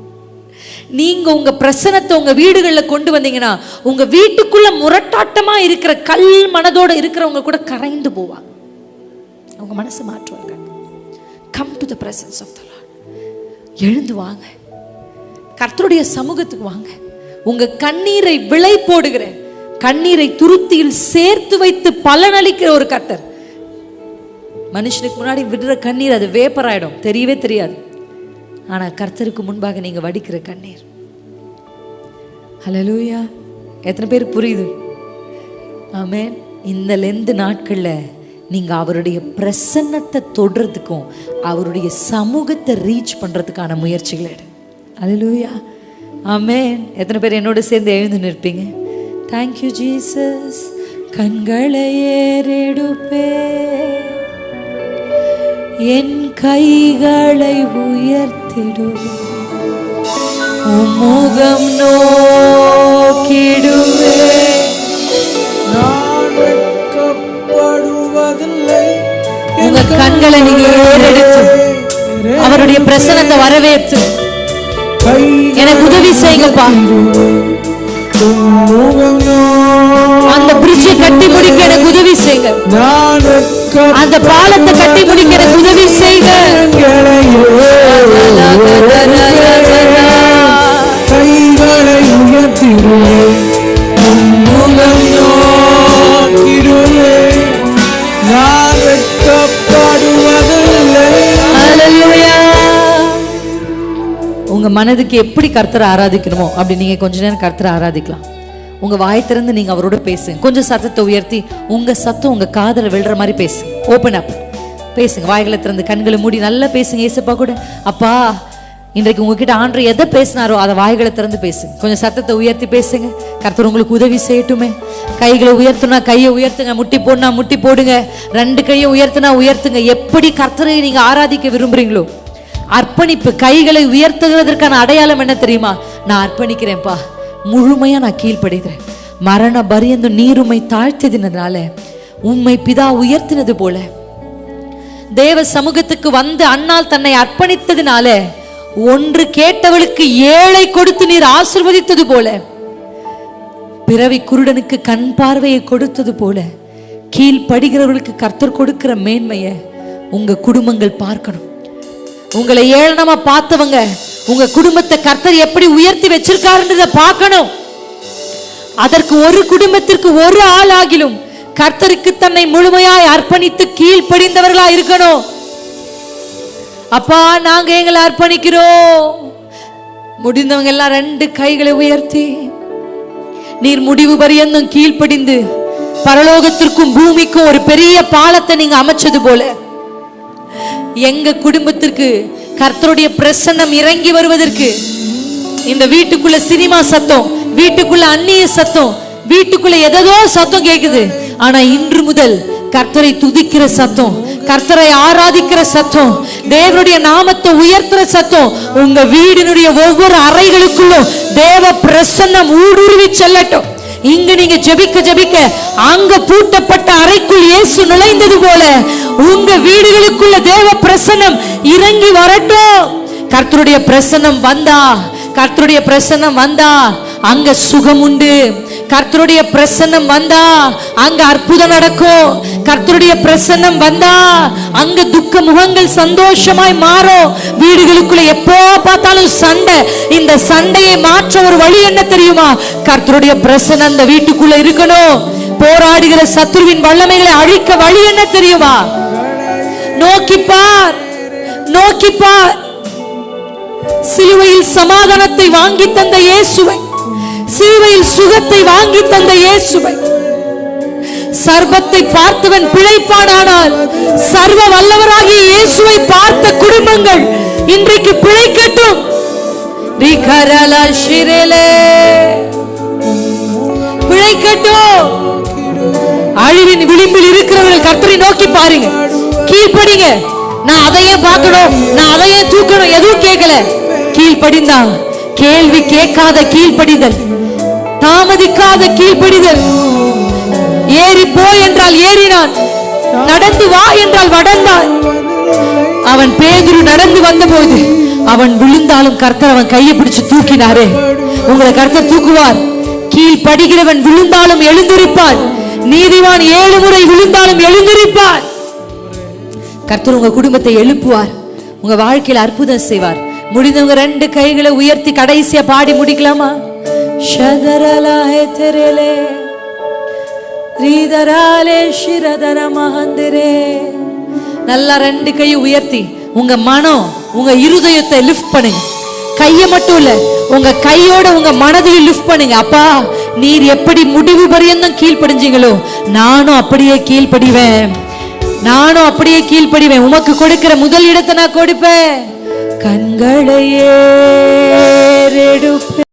நீங்க உங்க பிரசனத்தை உங்க வீடுகளில் கொண்டு வந்தீங்கன்னா உங்க வீட்டுக்குள்ள முரட்டாட்டமா இருக்கிற கல் மனதோட இருக்கிறவங்க கூட கரைந்து போவாங்க, அவங்க மனசு மாற்றுவாங்க. Come to the presence of the Lord. எழுந்து வாங்க, கர்த்தருடைய சமூகத்துக்கு வாங்க. உங்க கண்ணீரை விளை போடுகிற, கண்ணீரை துருத்தியில் சேர்த்து வைத்து பலனளிக்கிற ஒரு கர்த்தர். மனுஷனுக்கு முன்னாடி விடுற கண்ணீர் அது வேப்பர் ஆயிடும், தெரியவே தெரியாது. ஆனா கர்த்தருக்கு முன்பாக நீங்க வடிக்கிற கண்ணீர், ஹல்லேலூயா. எத்தனை பேருக்கு புரியுது? ஆமென். இந்த லெந்து நாட்கள்ல நீங்க அவருடைய பிரசன்னத்தை தொடுறதுக்கும் அவருடைய சமூகத்தை ரீச் பண்றதுக்கான முயற்சிகளை எடு. ஹல்லேலூயா, ஆமென். எத்தனை பேர் என்னோட சேர்ந்து எழுந்து நிற்பீங்க? Thank you Jesus. கண்களை ஏறெடுப்பே, என் கைகளை உயர்த்திடு, முகம் நோக்கிடுவே, நான் வெட்கப்படுவதில்லை. உங்க கண்களை நீங்க ஏறெடுத்து அவருடைய பிரசன்னத்தை வரவேற்று எனக்கு உதவி செய்யுங்கப்பா. அந்த பிரிட்ஜை கட்டி முடிக்க எனக்கு உதவி செய்யுங்க, அந்த பாலத்தை கட்டி முடிக்க எனக்கு உதவி செய்யுங்க. கைகளை உயர்த்திடுவே, முகம் நோக்கிடுவே, நான் வெட்கப்படுவதில்லை. ஹல்லேலூயா. உங்க மனதுக்கு எப்படி கர்த்தரை ஆராதிக்கணுமோ அப்படி நீங்க கொஞ்ச நேரம் கர்த்தரை ஆராதிக்கலாம். உங்க வாய் திறந்து நீங்க அவரோட பேசுங்க. கொஞ்சம் சத்தத்தை உயர்த்தி உங்க சத்தம் உங்க காதுல விழுற மாதிரி பேசுங்க. ஓபன் அப் பேசுங்க. வாய்களை திறந்து கண்களை மூடி நல்லா பேசுங்க. ஏசப்பா கூட, அப்பா இன்றைக்கு உங்ககிட்ட ஆண்டவர் எதை பேசினாரோ அதை வாய்களை திறந்து பேசுங்க. கொஞ்சம் சத்தத்தை உயர்த்தி பேசுங்க. கர்த்தர் உங்களுக்கு உதவி செய்யட்டுமே. கைகளை உயர்த்துனா கையை உயர்த்துங்க, முட்டி போடுனா முட்டி போடுங்க, 2 கையை உயர்த்துனா உயர்த்துங்க. எப்படி கர்த்தரை நீங்க ஆராதிக்க விரும்புறீங்களோ அர்ப்பணிப்பு. கைகளை உயர்த்துகிறதற்கான அடையாளம் என்ன தெரியுமா? நான் அர்ப்பணிக்கிறேன்ப்பா, முழுமையா நான் கீழ்ப்படுகிறேன். மரண பரியந்தம் நீர் உம்மை தாழ்த்தினதுனால உம்மை பிதா உயர்த்தினது போல தேவ சமூகத்துக்கு வந்து அண்ணால் தன்னை அர்ப்பணித்ததினால 1 கேட்டவளுக்கு 7 கொடுத்து நீர் ஆசீர்வதித்தது போல, பிறவி குருடனுக்கு கண் பார்வையை கொடுத்தது போல கீழ்ப்படுகிறவர்களுக்கு கர்த்தர் கொடுக்கிற மேன்மையை உங்க குடும்பங்கள் பார்க்கணும். உங்களை ஏளனமா பார்த்தவங்க உங்க குடும்பத்தை கர்த்தர் எப்படி உயர்த்தி வச்சிருக்காருன்றத பார்க்கணும். அதற்கு ஒரு குடும்பத்திற்கு ஒரு ஆளாகிலும் கர்த்தருக்கு தன்னை முழுமையாய் அர்ப்பணித்து கீழ்ப்படிந்தவர்களா இருக்கணும். அப்பா நாங்க எங்களை அர்ப்பணிக்கிறோம். முடிந்தவங்க எல்லாம் 2 கைகளை உயர்த்தி நீர் முடிவு பரியந்தம் கீழ்ப்படிந்து பரலோகத்திற்கும் பூமிக்கும் ஒரு பெரிய பாலத்தை நீங்க அமைச்சது போல எங்க குடும்பத்திற்கு கர்த்தருடைய பிரசன்னம் இறங்கி வருவதற்கு இந்த வீட்டுக்குள்ள சினிமா சத்தம், வீட்டுக்குள்ள அந்நிய சத்தம், வீட்டுக்குள்ள எதோ சத்தம் கேக்குது. ஆனா இன்று முதல் கர்த்தரை துதிக்கிற சத்தம், கர்த்தரை ஆராதிக்கிற சத்தம், தேவனுடைய நாமத்தை உயர்த்துற சத்தம் உங்க வீடினுடைய ஒவ்வொரு அறைகளுக்குள்ளும் தேவ பிரசன்னம் ஊடுருவி செல்லட்டும். இங்க நீங்க ஜெபிக்க ஜெபிக்க அங்க பூட்டப்பட்ட அறைக்குள் இயேசு நுழைந்தது போல உங்க வீடுகளுக்குள்ள தேவ பிரசன்னம் இறங்கி வரட்டும். கர்த்தருடைய பிரசன்னம் வந்தா, கர்த்தருடைய பிரசன்னம் வந்தா அங்க சுகம் உண்டு. கர்த்தருடைய பிரசன்னம் வந்தா அங்க அற்புதம் நடக்கும். கர்த்தருடைய பிரசன்னம் வந்தா அங்க துக்க முகங்கள் சந்தோஷமாய் மாறும். வீடுகளுக்குள்ள எப்போ பார்த்தாலும் சண்டை. இந்த சண்டையை மாற்ற ஒரு வழி என்ன தெரியுமா? கர்த்தருடைய பிரசன்னம் அந்த வீட்டுக்குள்ள இருக்கணும். போராடுகிற சத்துருவின் வல்லமைகளை அழிக்க வழி என்ன தெரியுமா? நோக்கிப்பார், நோக்கிப்பார். சிலுவையில் சமாதானத்தை வாங்கி தந்த இயேசுவை, சிலுவையில் சுகத்தை வாங்கி தந்த இயேசுவை, சர்வத்தை பார்த்தவன் பிழைப்பானானால் சர்வ வல்லவராகிய இயேசுவை பார்த்த குடும்பங்கள் இன்றைக்கு பிழைக்கட்டும். பிழைக்கட்டும். அழிவின் விளிம்பில் இருக்கிறவர்கள் கர்த்தரை நோக்கி பாருங்க, கீழ்ப்படிங்க. நான் அதையே பார்க்கணும், நான் அதையே தூக்கணும், எதுவும் கேட்கல. கீழ்ப்படிந்தான். கேள்வி கேட்காத கீழ்ப்படிதல், தாமதிக்காத கீழ்ப்படிதல். ஏறி போ என்றால் ஏறினான், நடந்து வா என்றால் நடந்தான். அவன் பேதுரு நடந்து வந்த போது அவன் விழுந்தாலும் கர்த்தர் அவன் கையை பிடிச்சு தூக்கினாரே. உங்களை கர்த்தர் தூக்குவார். கீழ்ப்படிகிறவன் விழுந்தாலும் எழுந்திருப்பான். நீதிமான் 7 முறை விழுந்தாலும் எழுந்திருப்பான். கர்த்தர் உங்க குடும்பத்தை எழுப்புவார். உங்க வாழ்க்கையில் அற்புதம் செய்வார். முடிந்தவங்க 2 கைகளை உயர்த்தி கடைசியா பாடி முடிக்கலாமா? ஷதரலாஹே தெரேலே ரீதராலே ஷிரதர மஹந்திரே. நல்லா 2 கையை உயர்த்தி உங்க மனம், உங்க இருதயத்தை லிஃப்ட் பண்ணுங்க. கையை மட்டும் இல்ல, உங்க கையோட உங்க மனதையும் லிஃப்ட் பண்ணுங்க. அப்பா, நீர் எப்படி முடிவு பரியந்தம் கீழ்ப்படிஞ்சீங்களோ நானும் அப்படியே கீழ்ப்படிவேன், நானும் அப்படியே கீழ்ப்படிவேன். உமக்கு கொடுக்கிற முதல் இடத்தை நான் கொடுப்பேன். கண்களை ஏறெடுப்பேன்.